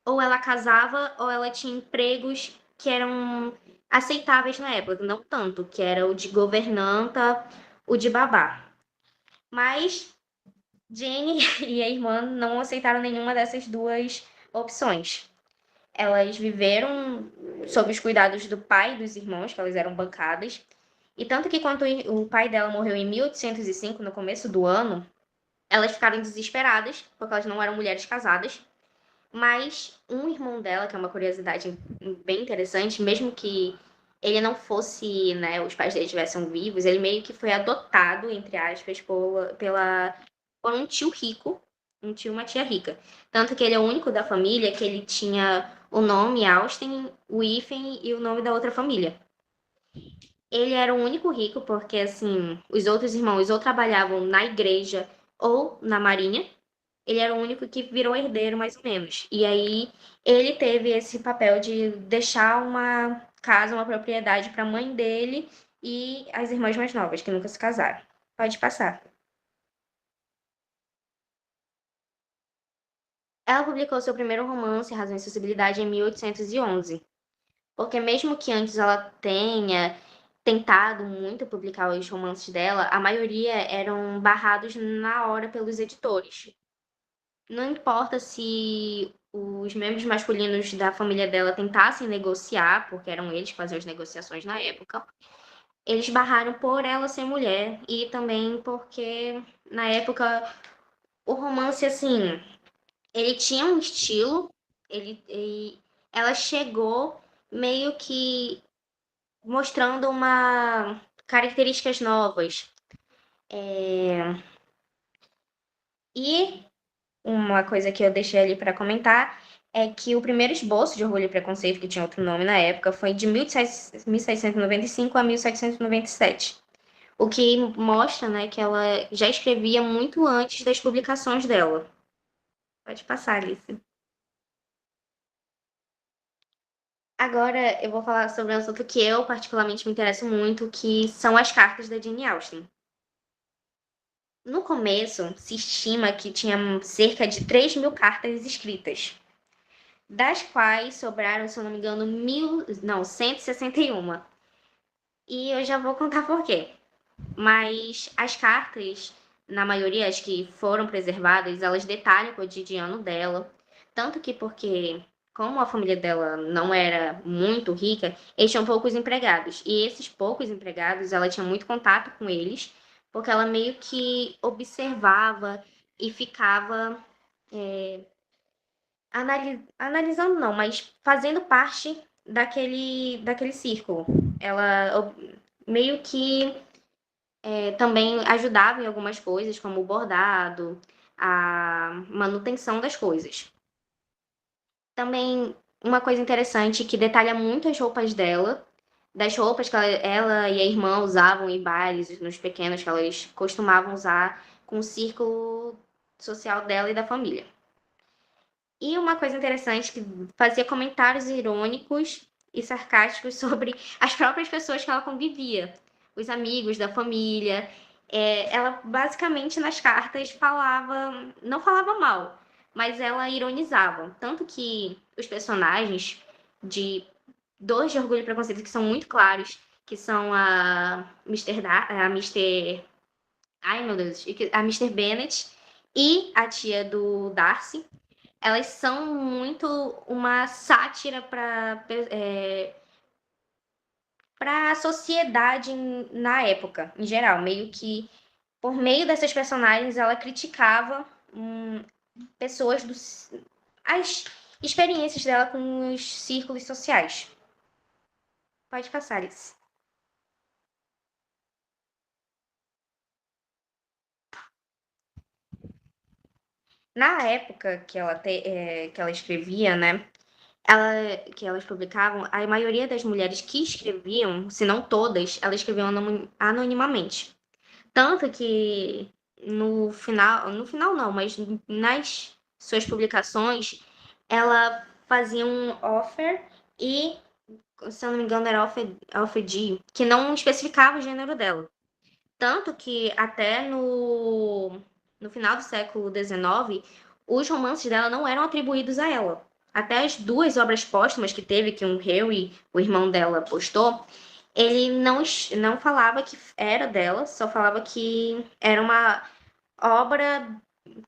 Ou ela casava, ou ela tinha empregos que eram aceitáveis na época, não tanto, que era o de governanta, o de babá. Mas Jane e a irmã não aceitaram nenhuma dessas 2 opções. Elas viveram sob os cuidados do pai e dos irmãos, que elas eram bancadas. E tanto que quando o pai dela morreu em 1805, no começo do ano, elas ficaram desesperadas, porque elas não eram mulheres casadas. Mas um irmão dela, que é uma curiosidade bem interessante, mesmo que ele não fosse, né, os pais dele estivessem vivos, ele meio que foi adotado, entre aspas, por um tio rico, um tio e uma tia rica. Tanto que ele é o único da família que ele tinha o nome Austen, o hífen e o nome da outra família. Ele era o único rico porque, assim, os outros irmãos ou trabalhavam na igreja ou na marinha. Ele era o único que virou herdeiro, mais ou menos. E aí ele teve esse papel de deixar uma casa, uma propriedade para a mãe dele e as irmãs mais novas, que nunca se casaram. Pode passar. Ela publicou seu primeiro romance, Razão e Sensibilidade, em 1811. Porque mesmo que antes ela tenha tentado muito publicar os romances dela, a maioria eram barrados na hora pelos editores. Não importa se os membros masculinos da família dela tentassem negociar, porque eram eles que faziam as negociações na época, eles barraram por ela ser mulher e também porque na época o romance, assim, ele tinha um estilo, ela chegou meio que mostrando características novas. E uma coisa que eu deixei ali para comentar é que o primeiro esboço de Orgulho e Preconceito, que tinha outro nome na época, foi de 1795 a 1797. O que mostra, né, que ela já escrevia muito antes das publicações dela. Pode passar, Alice. Agora eu vou falar sobre um assunto que eu particularmente me interesso muito, que são as cartas da Jane Austen. No começo, se estima que tinha cerca de 3.000 cartas escritas, das quais sobraram, se eu não me engano, 161. E eu já vou contar por quê. Mas as cartas, na maioria, as que foram preservadas, elas detalham o cotidiano dela. Tanto que porque, como a família dela não era muito rica, eles tinham poucos empregados. E esses poucos empregados, ela tinha muito contato com eles, porque ela meio que observava e ficava analisando não, mas fazendo parte daquele círculo. Ela meio que também ajudava em algumas coisas, como o bordado, a manutenção das coisas. Também uma coisa interessante que detalha muito as roupas dela, das roupas que ela e a irmã usavam em bailes, nos pequenos que elas costumavam usar com o círculo social dela e da família. E uma coisa interessante que fazia comentários irônicos e sarcásticos sobre as próprias pessoas que ela convivia, os amigos da família. Ela basicamente nas cartas não falava mal, mas ela ironizava. Tanto que os personagens de dois de Orgulho e Preconceito que são muito claros, que são a Mr. Ai, meu Deus, a Mr. Bennet e a tia do Darcy, elas são muito uma sátira para a sociedade na época, em geral. Meio que, por meio dessas personagens, ela criticava pessoas as experiências dela com os círculos sociais. Pode passar, isso. Na época que ela escrevia, né? Que elas publicavam, a maioria das mulheres que escreviam, se não todas, elas escreviam anonimamente. Tanto que no final não, mas nas suas publicações, ela fazia um offer e, se eu não me engano, era offer D, que não especificava o gênero dela. Tanto que até no final do século XIX, os romances dela não eram atribuídos a ela. Até as duas obras póstumas que teve, que um Harry, o irmão dela, postou, ele não falava que era dela, só falava que era uma obra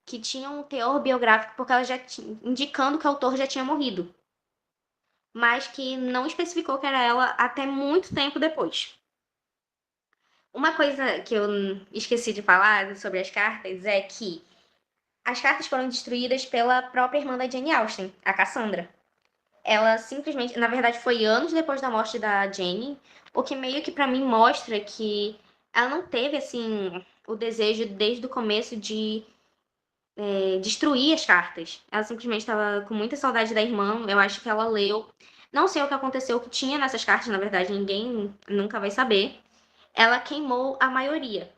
que tinha um teor biográfico, porque ela já indicando que o autor já tinha morrido. Mas que não especificou que era ela até muito tempo depois. Uma coisa que eu esqueci de falar sobre as cartas é que as cartas foram destruídas pela própria irmã da Jane Austen, a Cassandra. Ela simplesmente, na verdade, foi anos depois da morte da Jane, o que meio que para mim mostra que ela não teve assim o desejo desde o começo de destruir as cartas. Ela simplesmente estava com muita saudade da irmã. Eu acho que ela leu. Não sei o que aconteceu, o que tinha nessas cartas, na verdade, ninguém nunca vai saber. Ela queimou a maioria.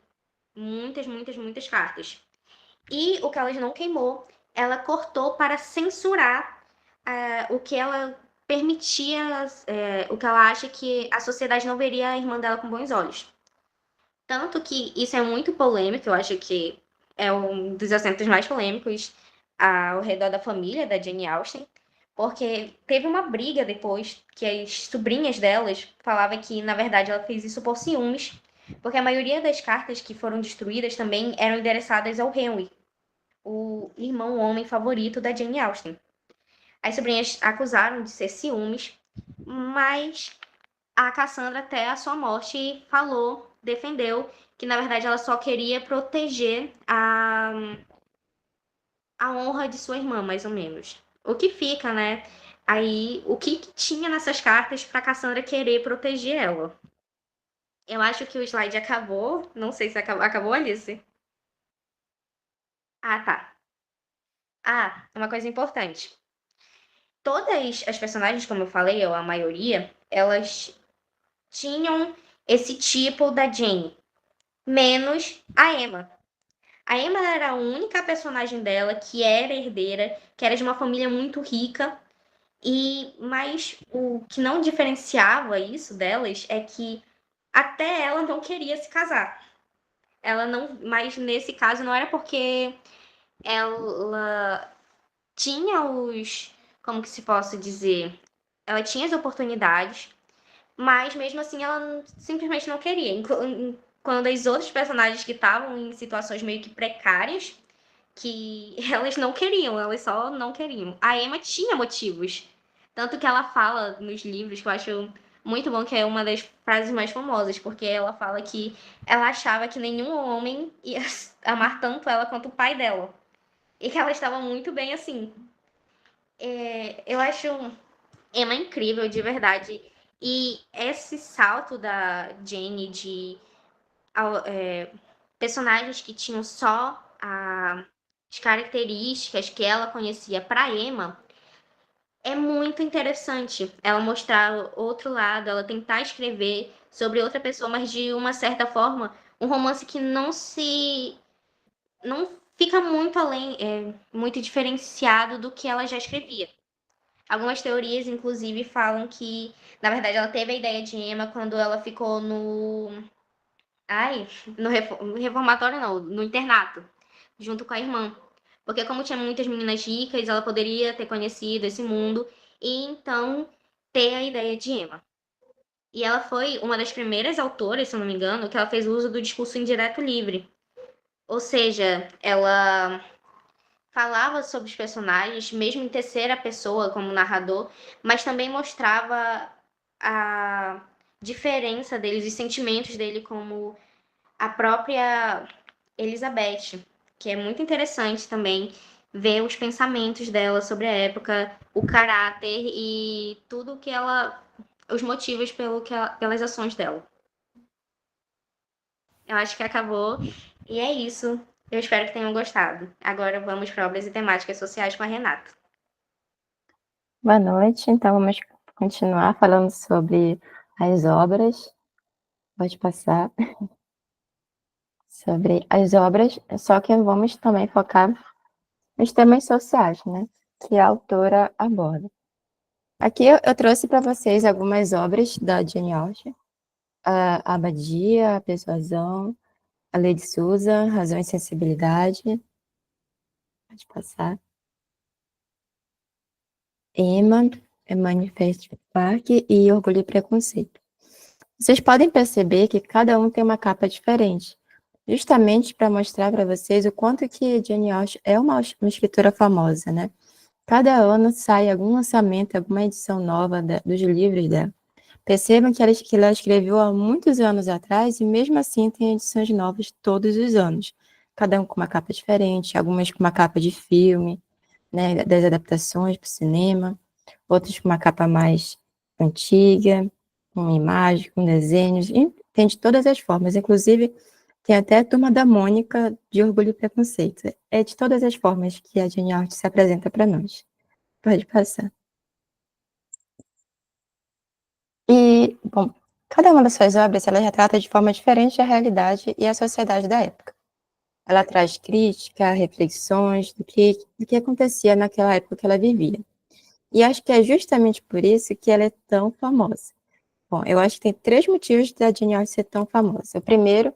Muitas, muitas, muitas cartas. E o que ela não queimou, ela cortou para censurar o que ela permitia, o que ela acha que a sociedade não veria a irmã dela com bons olhos. Tanto que isso é muito polêmico, eu acho que é um dos assuntos mais polêmicos ao redor da família da Jane Austen, porque teve uma briga depois que as sobrinhas delas falavam que, na verdade, ela fez isso por ciúmes, porque a maioria das cartas que foram destruídas também eram endereçadas ao Henry, o irmão homem favorito da Jane Austen. As sobrinhas acusaram de ser ciúmes, mas a Cassandra, até a sua morte, defendeu que, na verdade, ela só queria proteger a honra de sua irmã, mais ou menos. O que fica, né? Aí, o que tinha nessas cartas para Cassandra querer proteger ela? Eu acho que o slide acabou. Não sei se acabou, Alice. Ah, tá. Ah, uma coisa importante. Todas as personagens, como eu falei, ou a maioria, elas tinham esse tipo da Jane, menos a Emma. A Emma era a única personagem dela que era herdeira, que era de uma família muito rica, mas o que não diferenciava isso delas é que até ela não queria se casar. Ela não, mas nesse caso não era porque ela tinha como que se possa dizer, ela tinha as oportunidades, mas mesmo assim ela simplesmente não queria. Quando as outras personagens que estavam em situações meio que precárias, que elas não queriam, elas só não queriam. A Emma tinha motivos. Tanto que ela fala nos livros, que eu acho muito bom, que é uma das frases mais famosas, porque ela fala que ela achava que nenhum homem ia amar tanto ela quanto o pai dela. E que ela estava muito bem assim. Eu acho Emma incrível, de verdade. E esse salto da Jane de personagens que tinham só as características que ela conhecia para Emma é muito interessante. Ela mostrar outro lado, ela tentar escrever sobre outra pessoa, mas de uma certa forma, um romance que não fica muito além, muito diferenciado do que ela já escrevia. Algumas teorias, inclusive, falam que, na verdade, ela teve a ideia de Emma quando ela ficou no reformatório não, no internato, junto com a irmã. Porque como tinha muitas meninas ricas, ela poderia ter conhecido esse mundo e então ter a ideia de Emma. E ela foi uma das primeiras autoras, se eu não me engano, que ela fez uso do discurso indireto livre. Ou seja, ela falava sobre os personagens, mesmo em terceira pessoa, como narrador, mas também mostrava a diferença deles, os sentimentos dele, como a própria Elizabeth, que é muito interessante também ver os pensamentos dela sobre a época, o caráter e tudo que os motivos pelas ações dela. Eu acho que acabou e é isso. Eu espero que tenham gostado. Agora vamos para obras e temáticas sociais com a Renata. Boa noite, então vamos continuar falando sobre as obras. Pode passar. Sobre as obras, só que vamos também focar nos temas sociais, né? Que a autora aborda. Aqui eu trouxe para vocês algumas obras da Jane Austen. A Abadia, a Persuasão, a Lei de Susan, Razão e Sensibilidade. Pode passar. Emma, Manifesto Park e Orgulho e Preconceito. Vocês podem perceber que cada um tem uma capa diferente, justamente para mostrar para vocês o quanto que Jane Austen é uma escritora famosa, né? Cada ano sai algum lançamento, alguma edição nova dos livros dela. Percebam que ela escreveu há muitos anos atrás e mesmo assim tem edições novas todos os anos. Cada um com uma capa diferente, algumas com uma capa de filme, né, das adaptações para o cinema, outros com uma capa mais antiga, com imagem, com desenhos, tem de todas as formas. Inclusive, Tem até a Turma da Mônica de Orgulho e Preconceito. É de todas as formas que a Jane Austen se apresenta para nós. Pode passar. E, bom, cada uma das suas obras, ela retrata de forma diferente a realidade e a sociedade da época. Ela traz crítica, reflexões do que acontecia naquela época que ela vivia. E acho que é justamente por isso que ela é tão famosa. Bom, eu acho que tem 3 motivos da Jane Austen ser tão famosa. O primeiro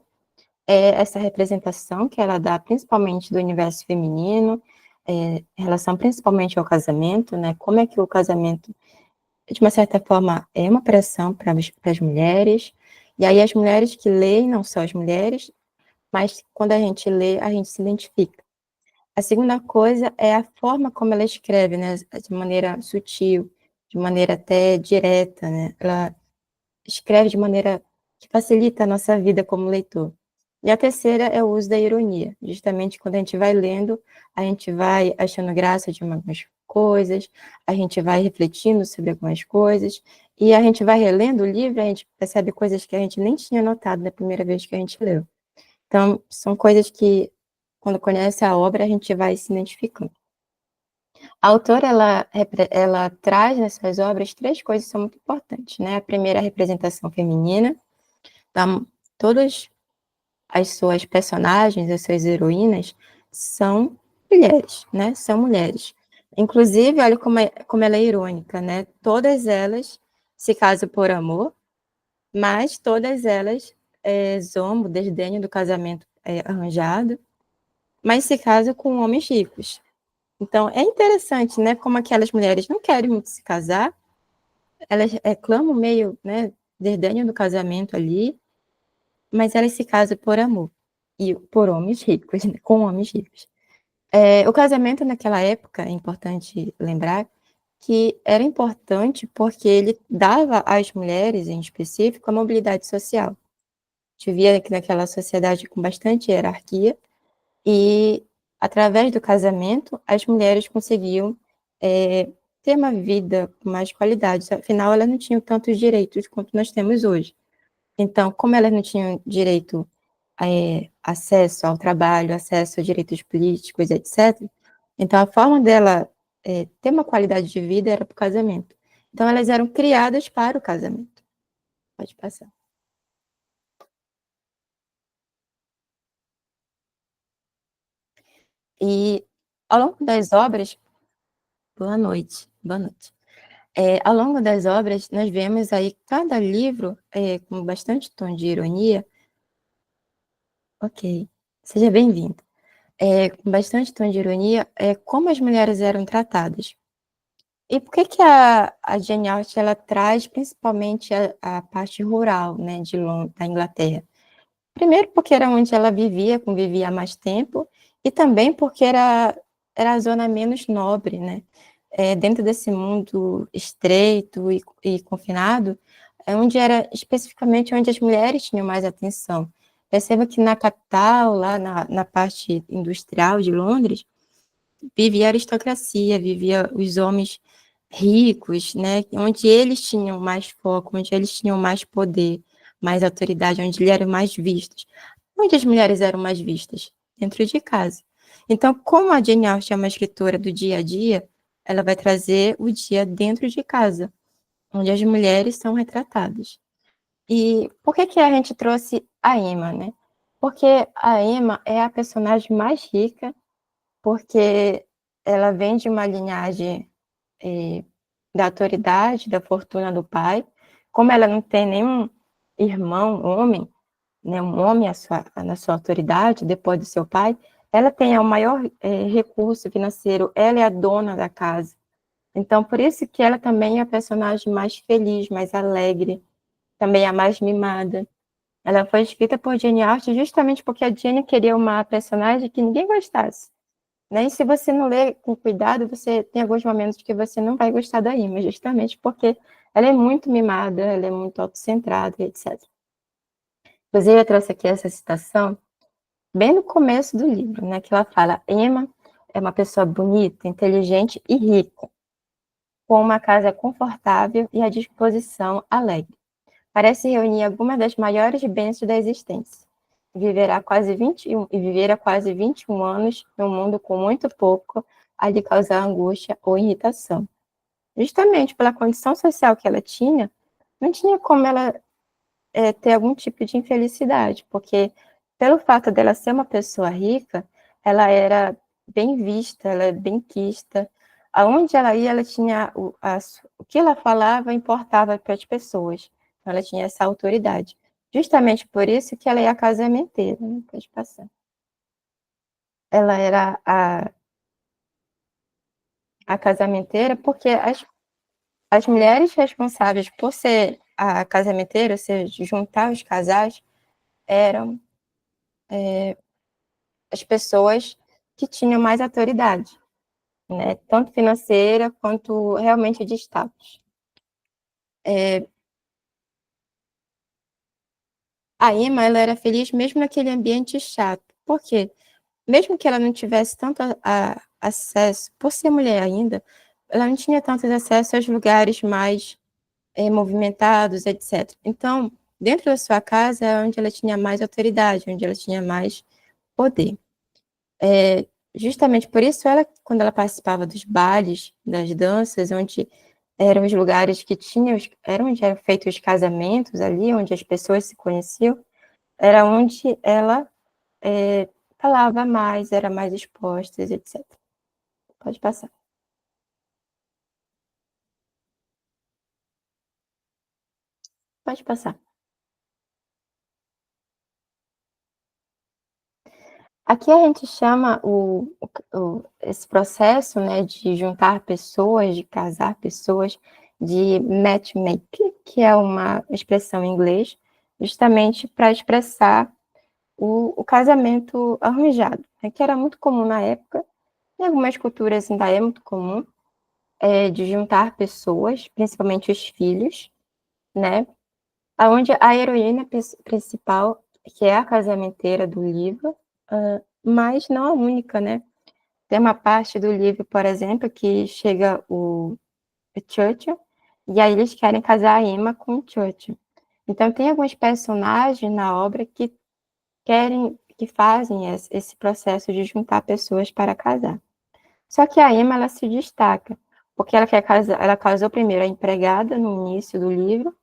é essa representação que ela dá, principalmente do universo feminino, em relação principalmente ao casamento, né? Como é que o casamento, de uma certa forma, é uma pressão para as mulheres, e aí as mulheres que leem, não só as mulheres, mas quando a gente lê, a gente se identifica. A segunda coisa é a forma como ela escreve, né? De maneira sutil, de maneira até direta, né? Ela escreve de maneira que facilita a nossa vida como leitor. E a terceira é o uso da ironia. Justamente quando a gente vai lendo, a gente vai achando graça de algumas coisas, a gente vai refletindo sobre algumas coisas, e a gente vai relendo o livro, a gente percebe coisas que a gente nem tinha notado na primeira vez que a gente leu. Então, são coisas que, quando conhece a obra, a gente vai se identificando. A autora, ela traz nas suas obras 3 coisas que são muito importantes, né? A primeira é a representação feminina. Então, todas as suas personagens, as suas heroínas, são mulheres, né? São mulheres. Inclusive, olha como ela é irônica, né? Todas elas se casam por amor, mas todas elas zombam, desdenham do casamento arranjado, mas se casam com homens ricos. Então, é interessante, né? Como aquelas mulheres não querem muito se casar, elas clamam meio, né? Desdenham do casamento ali, mas elas se casam por amor e por homens ricos, né? Com homens ricos. O casamento naquela época, é importante lembrar, que era importante porque ele dava às mulheres, em específico, a mobilidade social. A gente via que naquela sociedade com bastante hierarquia, e através do casamento, as mulheres conseguiam ter uma vida com mais qualidade. Afinal, elas não tinham tantos direitos quanto nós temos hoje. Então, como elas não tinham direito acesso ao trabalho, acesso a direitos políticos, etc., então a forma dela ter uma qualidade de vida era para o casamento. Então, elas eram criadas para o casamento. Pode passar. E ao longo das obras, boa noite, boa noite. Ao longo das obras, nós vemos aí cada livro com bastante tom de ironia. Ok, seja bem-vindo. Com bastante tom de ironia, como as mulheres eram tratadas. E por que a Jane Austen ela traz principalmente a parte rural, né, de Londres, da Inglaterra? Primeiro porque era onde ela convivia há mais tempo, e também porque era a zona menos nobre, né? Dentro desse mundo estreito e confinado, onde era especificamente onde as mulheres tinham mais atenção. Perceba que na capital, lá na parte industrial de Londres, vivia a aristocracia, vivia os homens ricos, né? Onde eles tinham mais foco, onde eles tinham mais poder, mais autoridade, onde eles eram mais vistos. Onde as mulheres eram mais vistas? Dentro de casa. Então, como a Jane Austen é uma escritora do dia a dia, ela vai trazer o dia dentro de casa, onde as mulheres são retratadas. E por que a gente trouxe a Emma, né? Porque a Emma é a personagem mais rica, porque ela vem de uma linhagem da autoridade, da fortuna do pai. Como ela não tem nenhum irmão, homem, né, um homem na sua autoridade, depois do seu pai, ela tem o maior recurso financeiro, ela é a dona da casa. Então, por isso que ela também é a personagem mais feliz, mais alegre, também a mais mimada. Ela foi escrita por Jane Austen justamente porque a Jane queria uma personagem que ninguém gostasse. Né? E se você não ler com cuidado, você tem alguns momentos que você não vai gostar da Emma, justamente porque ela é muito mimada, ela é muito autocentrada, etc. Inclusive, eu trouxe aqui essa citação bem no começo do livro, né, que ela fala: Emma é uma pessoa bonita, inteligente e rica, com uma casa confortável e a disposição alegre. Parece reunir algumas das maiores bênçãos da existência. vivera quase 21 anos num mundo com muito pouco a lhe causar angústia ou irritação. Justamente pela condição social que ela tinha, não tinha como ela ter algum tipo de infelicidade, porque pelo fato dela ser uma pessoa rica, ela era bem vista, ela é bem quista. Aonde ela ia, ela tinha o que ela falava importava para as pessoas. Então, ela tinha essa autoridade. Justamente por isso que ela é a casamenteira, né? Pode passar. Ela era a casamenteira porque as mulheres responsáveis por ser a casamenteira, ou seja, juntar os casais, eram as pessoas que tinham mais autoridade, né? Tanto financeira quanto realmente de status. A Emma, ela era feliz mesmo naquele ambiente chato. Por quê? Mesmo que ela não tivesse tanto acesso, por ser mulher ainda, ela não tinha tanto acesso aos lugares mais movimentados, etc. Então, dentro da sua casa é onde ela tinha mais autoridade, onde ela tinha mais poder. Justamente por isso, ela, quando ela participava dos bailes, das danças, onde eram os lugares que tinham, era onde eram feitos os casamentos ali, onde as pessoas se conheciam, era onde ela falava mais, era mais exposta, etc. Pode passar. Pode passar. Aqui a gente chama esse processo, né, de juntar pessoas, de casar pessoas, de matchmaking, que é uma expressão em inglês, justamente para expressar o casamento arranjado, né, que era muito comum na época, em algumas culturas ainda é muito comum, de juntar pessoas, principalmente os filhos, né, onde a heroína principal, que é a casamenteira do livro, mas não a única, né? Tem uma parte do livro, por exemplo, que chega o Churchill, e aí eles querem casar a Emma com o Churchill. Então, tem alguns personagens na obra que fazem esse processo de juntar pessoas para casar. Só que a Emma, ela se destaca, porque ela casou primeiro a empregada no início do livro,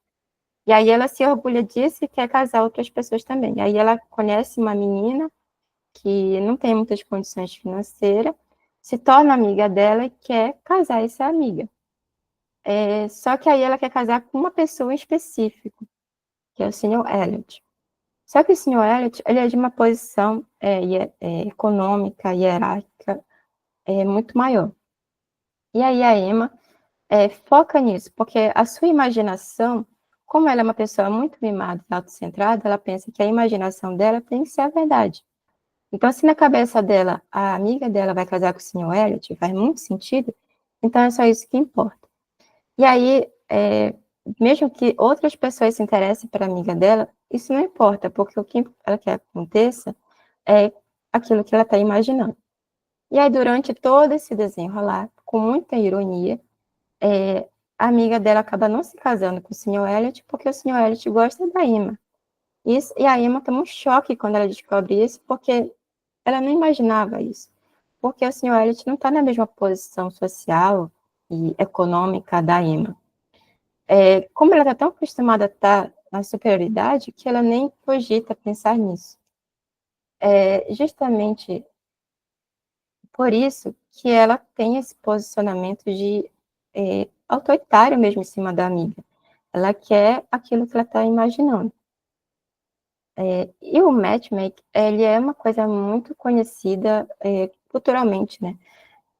e aí ela se orgulha disso e quer casar outras pessoas também. Aí ela conhece uma menina que não tem muitas condições financeiras, se torna amiga dela e quer casar essa amiga. Só que aí ela quer casar com uma pessoa em específico, que é o Sr. Elliot. Só que o Sr. Elliot, ele é de uma posição econômica, hierárquica, muito maior. E aí a Emma foca nisso, porque a sua imaginação, como ela é uma pessoa muito mimada e autocentrada, ela pensa que a imaginação dela tem que ser a verdade. Então, se na cabeça dela, a amiga dela vai casar com o Sr. Elliot, faz muito sentido, então é só isso que importa. E aí, mesmo que outras pessoas se interessem pela amiga dela, isso não importa, porque o que ela quer que aconteça é aquilo que ela está imaginando. E aí, durante todo esse desenrolar, com muita ironia, a amiga dela acaba não se casando com o Sr. Elliot, porque o Sr. Elliot gosta da Emma. E a Emma toma um choque quando ela descobre isso, porque ela não imaginava isso, porque o Sr. Elliot não está na mesma posição social e econômica da Emma. Como ela está tão acostumada a estar na superioridade, que ela nem cogita pensar nisso. Justamente por isso que ela tem esse posicionamento de autoritário mesmo em cima da amiga. Ela quer aquilo que ela está imaginando. E o matchmaking, ele é uma coisa muito conhecida culturalmente, né?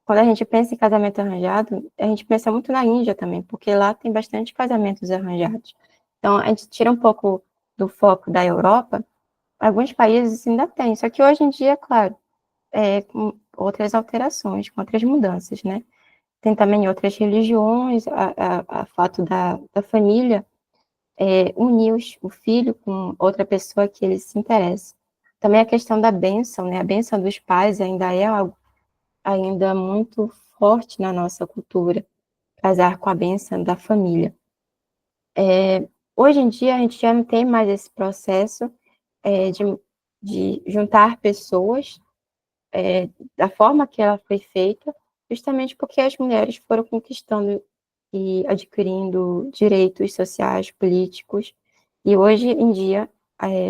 Quando a gente pensa em casamento arranjado, a gente pensa muito na Índia também, porque lá tem bastante casamentos arranjados. Então, a gente tira um pouco do foco da Europa, alguns países ainda tem, só que hoje em dia, claro, com outras alterações, com outras mudanças, né? Tem também outras religiões, a fato da família unir o filho com outra pessoa que ele se interessa. Também a questão da bênção, né? A bênção dos pais ainda é algo ainda muito forte na nossa cultura, casar com a bênção da família. Hoje em dia, a gente já não tem mais esse processo de de juntar pessoas da forma que ela foi feita, justamente porque as mulheres foram conquistando e adquirindo direitos sociais, políticos, e hoje em dia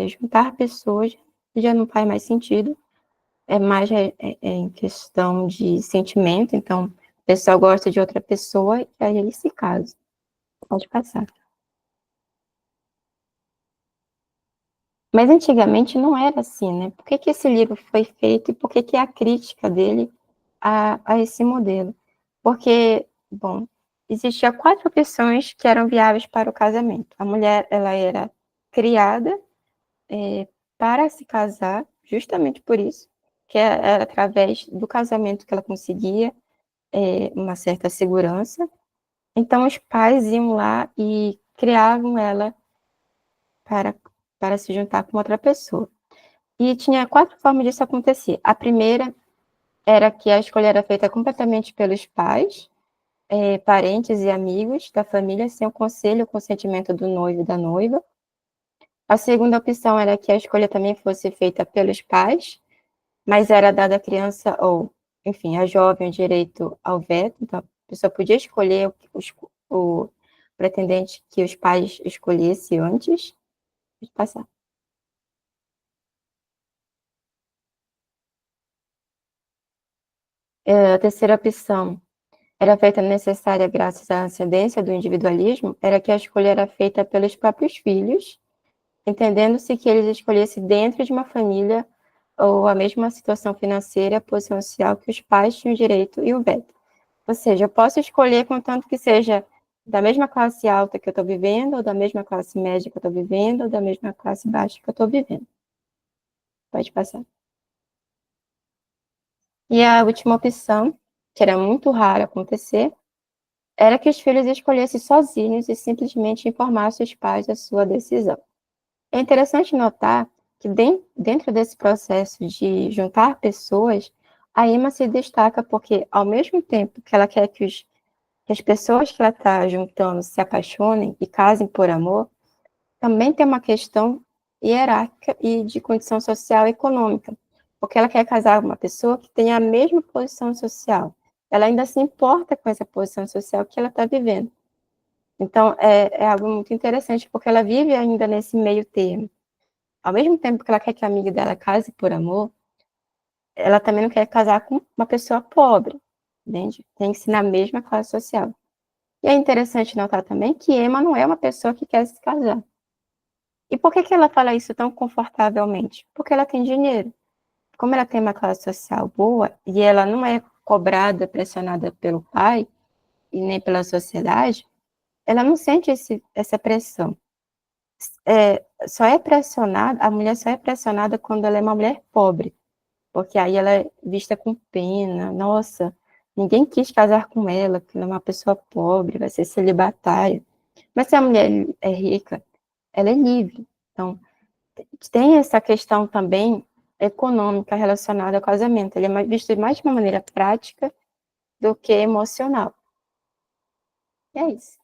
juntar pessoas já não faz mais sentido, é mais em questão de sentimento, então a pessoa gosta de outra pessoa e aí ele se casa. Pode passar. Mas antigamente não era assim, né? Por que que esse livro foi feito e por que que a crítica dele a esse modelo? Porque, bom, existia 4 opções que eram viáveis para o casamento. A mulher, ela era criada para se casar, justamente por isso, que era através do casamento que ela conseguia uma certa segurança. Então, os pais iam lá e criavam ela para, para se juntar com outra pessoa. E tinha 4 formas disso acontecer. A primeira era que a escolha era feita completamente pelos pais, parentes e amigos da família, sem o conselho e o consentimento do noivo e da noiva. A segunda opção era que a escolha também fosse feita pelos pais, mas era dada à criança, ou, enfim, à jovem, o direito ao veto. Então, a pessoa podia escolher o pretendente que os pais escolhessem antes de passar. A terceira opção era feita necessária graças à ascendência do individualismo, era que a escolha era feita pelos próprios filhos, entendendo-se que eles escolhessem dentro de uma família ou a mesma situação financeira, posição social que os pais tinham direito e o veto. Ou seja, eu posso escolher contanto que seja da mesma classe alta que eu estou vivendo, ou da mesma classe média que eu estou vivendo, ou da mesma classe baixa que eu estou vivendo. Pode passar. E a última opção, que era muito raro acontecer, era que os filhos escolhessem sozinhos e simplesmente informassem os pais da sua decisão. É interessante notar que dentro desse processo de juntar pessoas, a Emma se destaca porque, ao mesmo tempo que ela quer que as pessoas que ela está juntando se apaixonem e casem por amor, também tem uma questão hierárquica e de condição social e econômica, porque ela quer casar com uma pessoa que tenha a mesma posição social. Ela ainda se importa com essa posição social que ela está vivendo. Então, é algo muito interessante, porque ela vive ainda nesse meio termo. Ao mesmo tempo que ela quer que a amiga dela case por amor, ela também não quer casar com uma pessoa pobre, entende? Tem que ser na mesma classe social. E é interessante notar também que Emma não é uma pessoa que quer se casar. E por que que ela fala isso tão confortavelmente? Porque ela tem dinheiro. Como ela tem uma classe social boa e ela não é cobrada, pressionada pelo pai e nem pela sociedade, ela não sente essa pressão. A mulher só é pressionada quando ela é uma mulher pobre, porque aí ela é vista com pena. Nossa, ninguém quis casar com ela, porque ela é uma pessoa pobre, vai ser celibatária. Mas se a mulher é rica, ela é livre. Então, tem essa questão também econômica relacionada ao casamento. Ele é visto mais de uma maneira prática do que emocional. E é isso.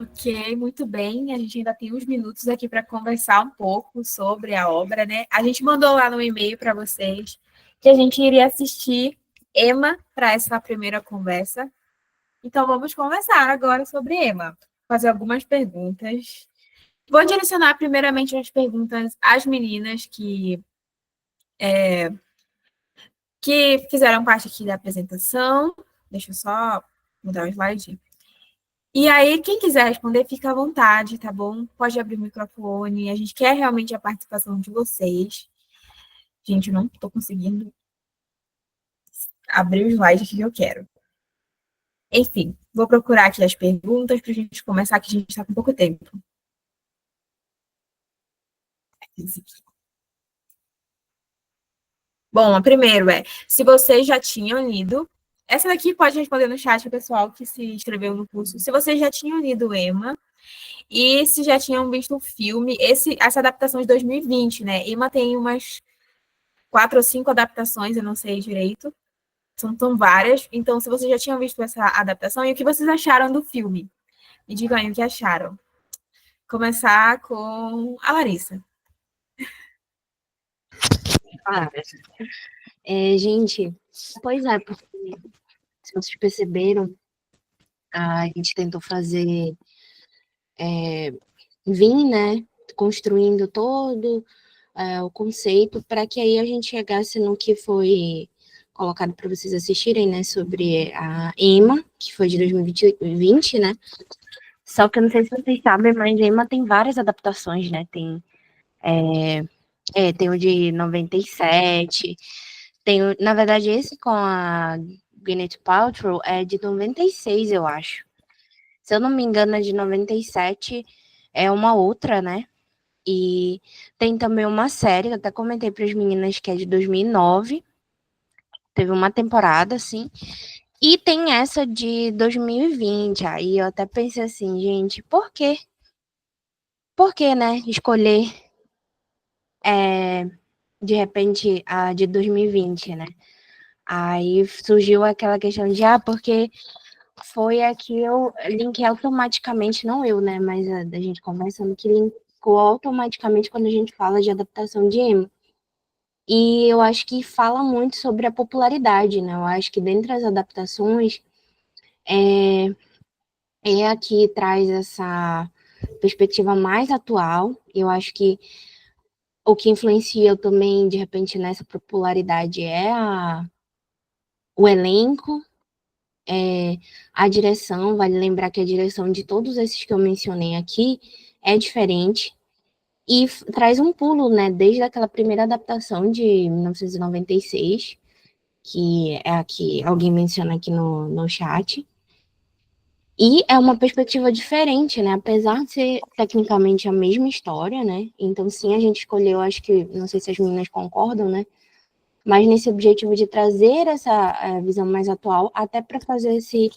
Ok, muito bem. A gente ainda tem uns minutos aqui para conversar um pouco sobre a obra, né? A gente mandou lá no e-mail para vocês que a gente iria assistir Emma para essa primeira conversa. Então, vamos conversar agora sobre Emma. Fazer algumas perguntas. Vou direcionar primeiramente as perguntas às meninas que fizeram parte aqui da apresentação. Deixa eu só mudar o slide. E aí, quem quiser responder, fica à vontade, tá bom? Pode abrir o microfone. A gente quer realmente a participação de vocês. Gente, eu não estou conseguindo abrir o slide que eu quero. Enfim, vou procurar aqui as perguntas para a gente começar, que a gente está com pouco tempo. Bom, a primeiro se vocês já tinham lido. Essa daqui pode responder no chat, o pessoal que se inscreveu no curso. Se vocês já tinham lido Emma e se já tinham visto o filme, essa adaptação de 2020, né? Emma tem umas 4 ou 5 adaptações, eu não sei direito. São tão várias. Então, se vocês já tinham visto essa adaptação, e o que vocês acharam do filme? Me digam aí o que acharam. Começar com a Larissa. Ah, gente, pois é, porque se vocês perceberam, a gente tentou fazer, vir, né, construindo todo o conceito para que aí a gente chegasse no que foi colocado para vocês assistirem, né, sobre a Emma, que foi de 2020, né? Só que eu não sei se vocês sabem, mas Emma tem várias adaptações, né? Tem o de 97, na verdade, esse com a Gwyneth Paltrow é de 96, eu acho. Se eu não me engano, é de 97, é uma outra, né? E tem também uma série, eu até comentei para as meninas que é de 2009, teve uma temporada, assim, e tem essa de 2020, aí eu até pensei assim, gente, por quê? Por que, né, escolher, de repente, a de 2020, né? Aí surgiu aquela questão de, porque foi a que eu linkei automaticamente, não eu, né, mas a da gente conversando, que linkou automaticamente quando a gente fala de adaptação de Emma. E eu acho que fala muito sobre a popularidade, né? Eu acho que dentre as adaptações é a que traz essa perspectiva mais atual. Eu acho que o que influencia também, de repente, nessa popularidade é o elenco, a direção. Vale lembrar que a direção de todos esses que eu mencionei aqui é diferente e traz um pulo, né? Desde aquela primeira adaptação de 1996, que é a que alguém menciona aqui no chat. E é uma perspectiva diferente, né? Apesar de ser tecnicamente a mesma história, né? Então, sim, a gente escolheu, acho que, não sei se as meninas concordam, né? Mas nesse objetivo de trazer essa visão mais atual, até para fazer esse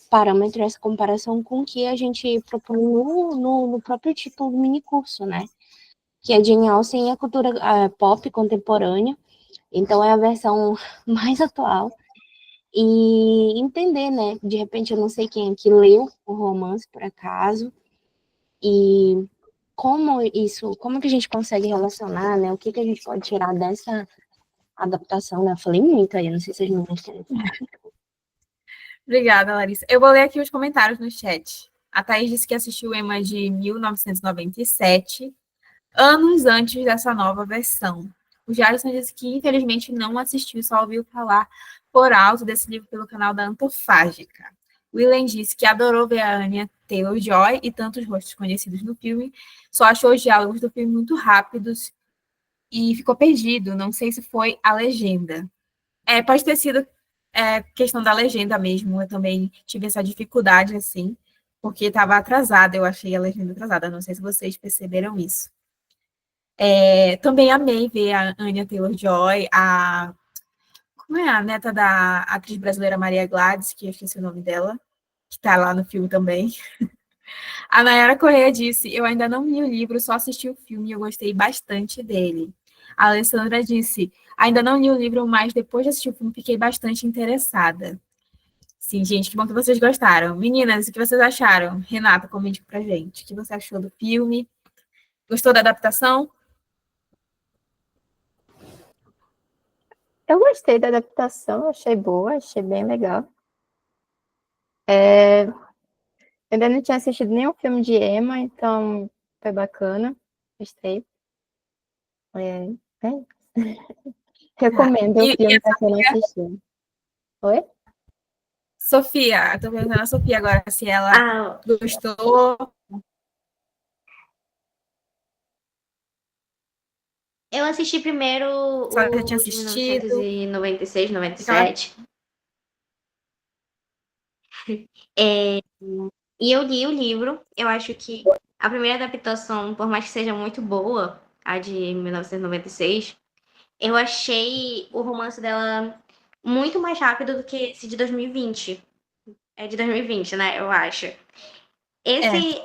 parâmetro, essa comparação com o que a gente propõe no próprio título do minicurso, né? Que é Jane Austen e a cultura pop contemporânea. Então, é a versão mais atual. E entender, né? De repente, eu não sei quem aqui leu o romance, por acaso, e como que a gente consegue relacionar, né? O que que a gente pode tirar dessa adaptação, né? Eu falei muito aí, não sei se as meninas querem. Obrigada, Larissa. Eu vou ler aqui os comentários no chat. A Thaís disse que assistiu Emma de 1997, anos antes dessa nova versão. O Jarson disse que, infelizmente, não assistiu, só ouviu falar por alto desse livro pelo canal da Antofágica. William disse que adorou ver a Anya Taylor-Joy e tantos rostos conhecidos no filme, só achou os diálogos do filme muito rápidos e ficou perdido. Não sei se foi a legenda. Pode ter sido questão da legenda mesmo. Eu também tive essa dificuldade, assim, porque estava atrasada. Eu achei a legenda atrasada. Não sei se vocês perceberam isso. Também amei ver a Anya Taylor-Joy, como é a neta da atriz brasileira Maria Gladys, que eu esqueci o nome dela, que está lá no filme também. A Nayara Correia disse, eu ainda não li o livro, só assisti o filme e eu gostei bastante dele. A Alessandra disse, ainda não li o livro, mas depois de assistir o filme fiquei bastante interessada. Sim, gente, que bom que vocês gostaram. Meninas, o que vocês acharam? Renata, comente pra gente. O que você achou do filme? Gostou da adaptação? Eu gostei da adaptação, achei boa, achei bem legal. Eu ainda não tinha assistido nenhum filme de Emma, então foi bacana, gostei. É, é. Recomendo o E filme a para quem não assistiu. Oi? Sofia, estou perguntando a Sofia agora se ela Ah, gostou. eu assisti primeiro Se ela já tinha o de assistido. 1996, Aquela... 97. E eu li o livro. Eu acho que a primeira adaptação, por mais que seja muito boa, a de 1996, eu achei o romance dela muito mais rápido do que esse de 2020. É de 2020, né? Eu acho. É, Esse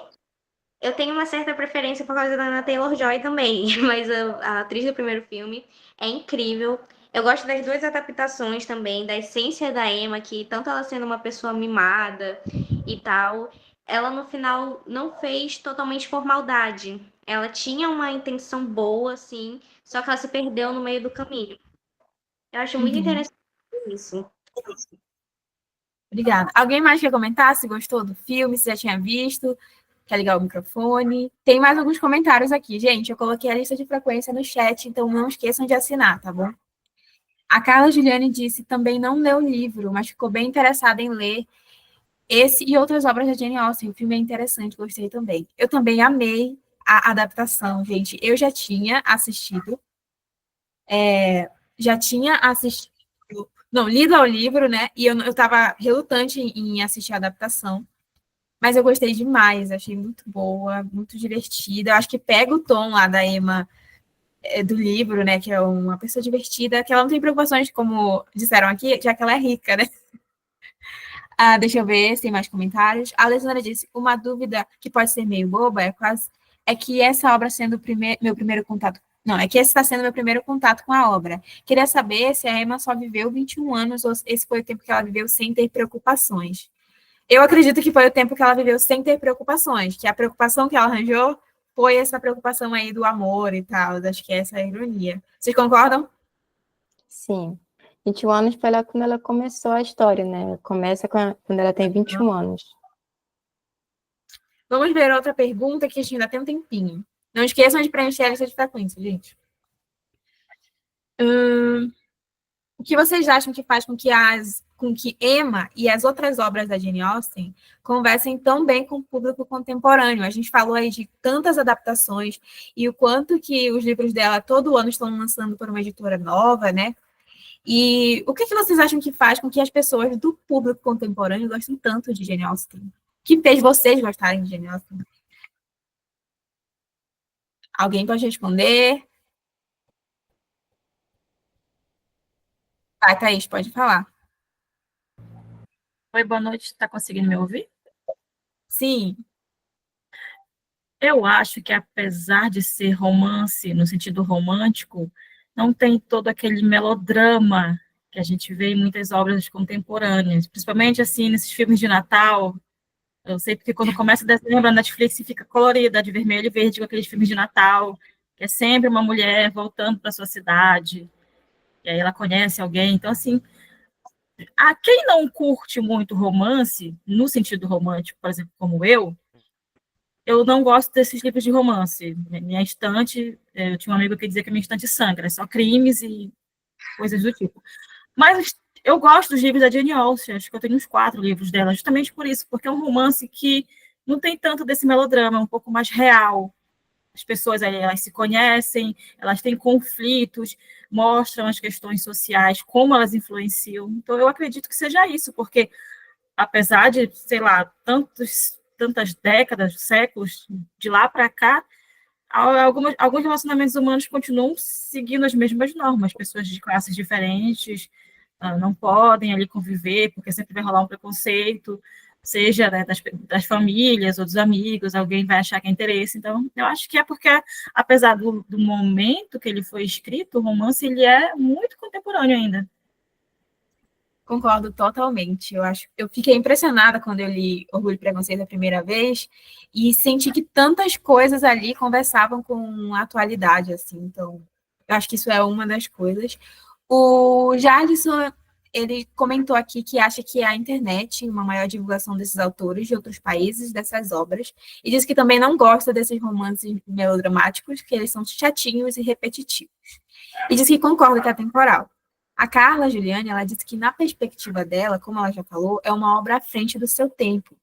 eu tenho uma certa preferência por causa da Anna Taylor-Joy também, mas a atriz do primeiro filme é incrível. Eu gosto das duas adaptações também, da essência da Emma, que tanto ela sendo uma pessoa mimada e tal, ela no final não fez totalmente por maldade. Ela tinha uma intenção boa, assim, só que ela se perdeu no meio do caminho. Eu acho muito interessante isso. Obrigada. Alguém mais quer comentar se gostou do filme, se já tinha visto? Quer ligar o microfone? Tem mais alguns comentários aqui. Gente, eu coloquei a lista de frequência no chat, então não esqueçam de assinar, tá bom? A Carla Juliane disse também não leu o livro, mas ficou bem interessada em ler esse e outras obras da Jane Austen. O filme é interessante, gostei também. Eu também amei a adaptação, gente. Eu já tinha assistido, não, lido ao livro, né? E eu estava relutante em assistir a adaptação, mas eu gostei demais, achei muito boa, muito divertida. Eu acho que pega o tom lá da Emma do livro, né? Que é uma pessoa divertida, que ela não tem preocupações, como disseram aqui, já que ela é rica, né? Deixa eu ver se tem mais comentários. A Alessandra disse: uma dúvida que pode ser meio boba é que essa obra sendo meu primeiro contato. Não, é que esse está sendo meu primeiro contato com a obra. Queria saber se a Emma só viveu 21 anos ou esse foi o tempo que ela viveu sem ter preocupações. Eu acredito que foi o tempo que ela viveu sem ter preocupações, que a preocupação que ela arranjou foi essa preocupação aí do amor e tal. Acho que é essa a ironia. Vocês concordam? Sim. 21 anos foi lá quando ela começou a história, né? Começa quando ela tem 21 anos. Vamos ver outra pergunta que a gente ainda tem um tempinho. Não esqueçam de preencher a lista de frequência, gente. O que vocês acham que faz com que Emma e as outras obras da Jane Austen conversem tão bem com o público contemporâneo? A gente falou aí de tantas adaptações e o quanto que os livros dela todo ano estão lançando por uma editora nova, né? E o que vocês acham que faz com que as pessoas do público contemporâneo gostem tanto de Jane Austen? O que fez vocês gostarem de Jane Austen? Alguém pode responder? Vai, Thaís, pode falar. Oi, boa noite. Está conseguindo me ouvir? Sim. Eu acho que, apesar de ser romance, no sentido romântico, não tem todo aquele melodrama que a gente vê em muitas obras contemporâneas, principalmente, assim, nesses filmes de Natal. Eu sei porque quando começa dezembro, a Netflix fica colorida, de vermelho e verde, com aqueles filmes de Natal, que é sempre uma mulher voltando para sua cidade, e aí ela conhece alguém. Então, assim, a quem não curte muito romance, no sentido romântico, por exemplo, como eu não gosto desses livros de romance. Minha estante, eu tinha um amigo que dizia que a minha estante sangra, é só crimes e coisas do tipo. Mas eu gosto dos livros da Jane Austen, acho que eu tenho uns 4 livros dela, justamente por isso, porque é um romance que não tem tanto desse melodrama, é um pouco mais real. As pessoas, elas se conhecem, elas têm conflitos, mostram as questões sociais, como elas influenciam. Então, eu acredito que seja isso, porque apesar de, sei lá, tantas décadas, séculos, de lá para cá, alguns relacionamentos humanos continuam seguindo as mesmas normas. Pessoas de classes diferentes não podem ali conviver, porque sempre vai rolar um preconceito, seja, né, das famílias ou dos amigos, alguém vai achar que é interesse. Então, eu acho que é porque, apesar do momento que ele foi escrito, o romance ele é muito contemporâneo ainda. Concordo totalmente. Eu fiquei impressionada quando eu li Orgulho e Preconceito a primeira vez e senti que tantas coisas ali conversavam com a atualidade, assim. Então, eu acho que isso é uma das coisas. O Jarlisson, ele comentou aqui que acha que a internet, uma maior divulgação desses autores de outros países, dessas obras, e diz que também não gosta desses romances melodramáticos, que eles são chatinhos e repetitivos. E diz que concorda que é temporal. A Carla Juliane, ela disse que, na perspectiva dela, como ela já falou, é uma obra à frente do seu tempo.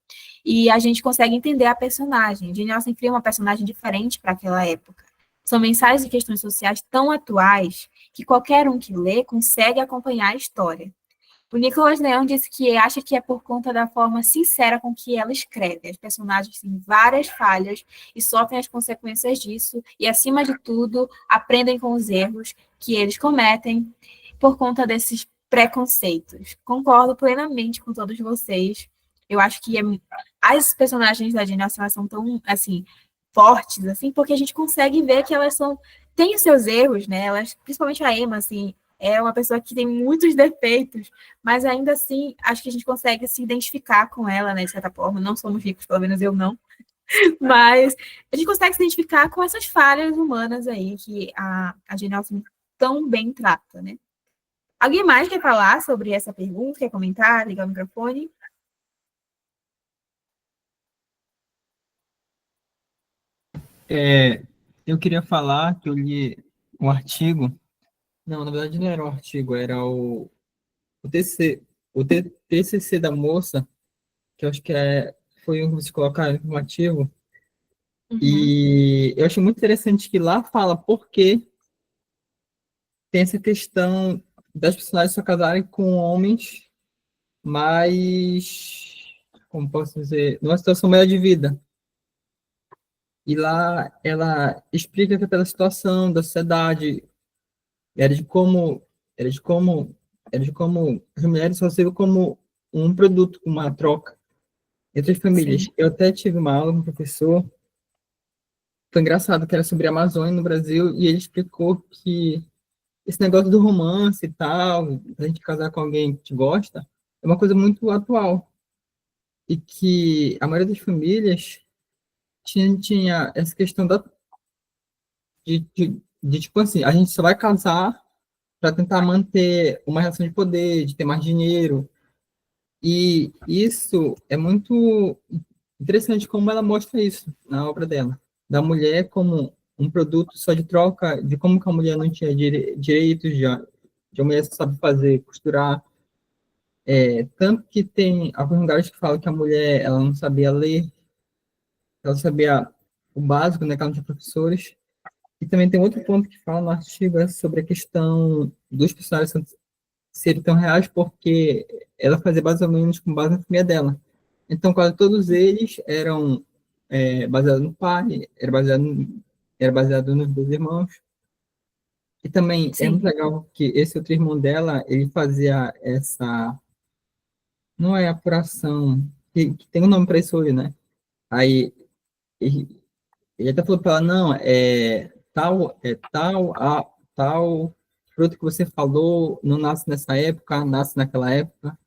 E a gente consegue entender a personagem. Jane Austen cria uma personagem diferente para aquela época. São mensagens e questões sociais tão atuais que qualquer um que lê consegue acompanhar a história. O Nicolas Leão disse que acha que é por conta da forma sincera com que ela escreve. As personagens têm várias falhas e sofrem as consequências disso e, acima de tudo, aprendem com os erros que eles cometem por conta desses preconceitos. Concordo plenamente com todos vocês. Eu acho que as personagens da Jane Austen são tão, assim, fortes, assim, porque a gente consegue ver que elas têm os seus erros, né? Elas, principalmente a Emma, assim, é uma pessoa que tem muitos defeitos, mas ainda assim, acho que a gente consegue se identificar com ela, né, de certa forma. Não somos ricos, pelo menos eu não. Mas a gente consegue se identificar com essas falhas humanas aí que a Jane Austen tão bem trata, né? Alguém mais quer falar sobre essa pergunta? Quer comentar? Ligar o microfone? Eu queria falar que eu li um artigo. Não, na verdade não era um artigo, era o TCC, TCC da moça, que eu acho que foi um que você colocaram informativo. Uhum. E eu achei muito interessante que lá fala por que tem essa questão das personagens só casarem com homens mais, como posso dizer, numa situação melhor de vida. E lá ela explica que pela situação da sociedade, era de como, era de como, era de como as mulheres só servem como um produto, uma troca entre as famílias. Sim. Eu até tive uma aula com um professor, foi engraçado, que era sobre a Amazônia no Brasil, e ele explicou que esse negócio do romance e tal, a gente casar com alguém que te gosta, é uma coisa muito atual. E que a maioria das famílias tinha essa questão tipo assim, a gente só vai casar para tentar manter uma relação de poder, de ter mais dinheiro. E isso é muito interessante como ela mostra isso na obra dela, da mulher como um produto só de troca, de como que a mulher não tinha direitos, de a mulher só sabe fazer, costurar. Tanto que tem alguns lugares que falam que a mulher ela não sabia ler, ela sabia o básico, né, que ela não tinha professores. E também tem outro ponto que fala no artigo sobre a questão dos personagens serem tão reais, porque ela fazia basicamente com base na família dela. Então, quase todos eles eram baseados no pai, era baseado nos dois irmãos. E também é muito Sim. legal que esse outro irmão dela, ele fazia essa, não é apuração, que tem um nome para isso hoje, né? Aí ele até falou para ela, não, tal fruto que você falou não nasce nessa época, nasce naquela época.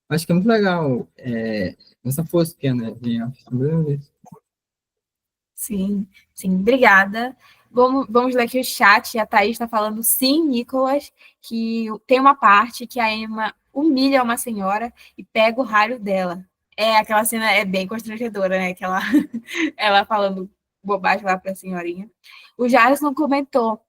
Acho que é muito legal essa fosquinha, né? Sim, sim, obrigada. Vamos ler aqui o chat. A Thaís está falando, sim, Nicolas, que tem uma parte que a Emma humilha uma senhora e pega o ralho dela. Aquela cena é bem constrangedora, né? Que ela falando bobagem lá para a senhorinha. O Jarson comentou,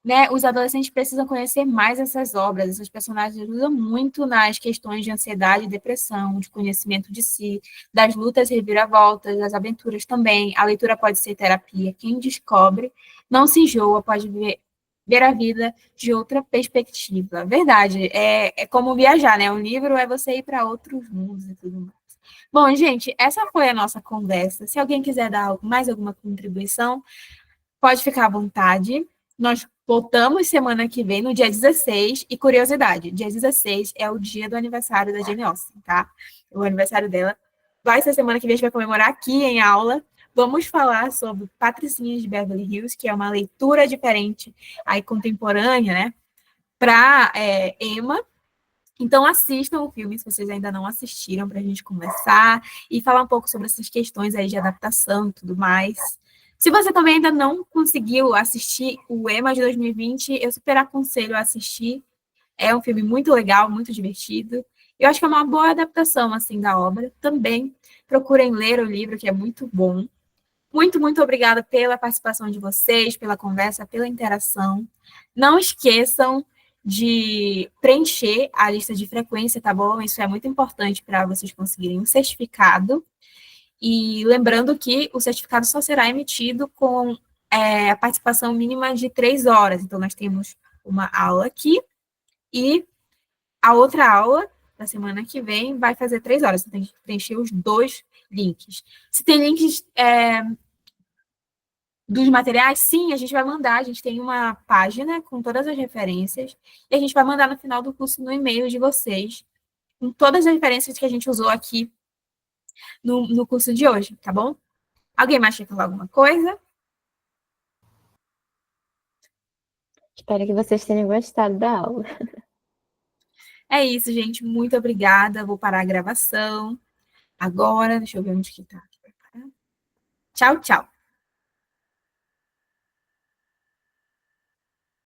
né? Os adolescentes precisam conhecer mais essas obras. Esses personagens ajudam muito nas questões de ansiedade e depressão, de conhecimento de si, das lutas e reviravoltas, das aventuras também. A leitura pode ser terapia. Quem descobre não se enjoa, pode ver a vida de outra perspectiva. Verdade, é como viajar, né? Um livro é você ir para outros mundos e tudo mais. Bom, gente, essa foi a nossa conversa. Se alguém quiser dar mais alguma contribuição, pode ficar à vontade. Nós voltamos semana que vem, no dia 16. E curiosidade, dia 16 é o dia do aniversário da Jane Austen, tá? O aniversário dela vai ser semana que vem, a gente vai comemorar aqui em aula. Vamos falar sobre Patricinhas de Beverly Hills, que é uma leitura diferente, aí contemporânea, né? Para Emma. Então, assistam o filme, se vocês ainda não assistiram, para a gente conversar e falar um pouco sobre essas questões aí de adaptação e tudo mais. Se você também ainda não conseguiu assistir o Emma de 2020, eu super aconselho a assistir. É um filme muito legal, muito divertido. Eu acho que é uma boa adaptação, assim, da obra. Também procurem ler o livro, que é muito bom. Muito, muito obrigada pela participação de vocês, pela conversa, pela interação. Não esqueçam de preencher a lista de frequência, tá bom? Isso é muito importante para vocês conseguirem um certificado. E lembrando que o certificado só será emitido com a participação mínima de 3 horas. Então, nós temos uma aula aqui e a outra aula da semana que vem vai fazer 3 horas. Você tem que preencher os 2 links. Se tem links dos materiais, sim, a gente vai mandar. A gente tem uma página com todas as referências e a gente vai mandar no final do curso no e-mail de vocês, com todas as referências que a gente usou aqui no curso de hoje, tá bom? Alguém mais quer falar alguma coisa? Espero que vocês tenham gostado da aula. É isso, gente. Muito obrigada. Vou parar a gravação agora. Deixa eu ver onde que tá. Tchau, tchau.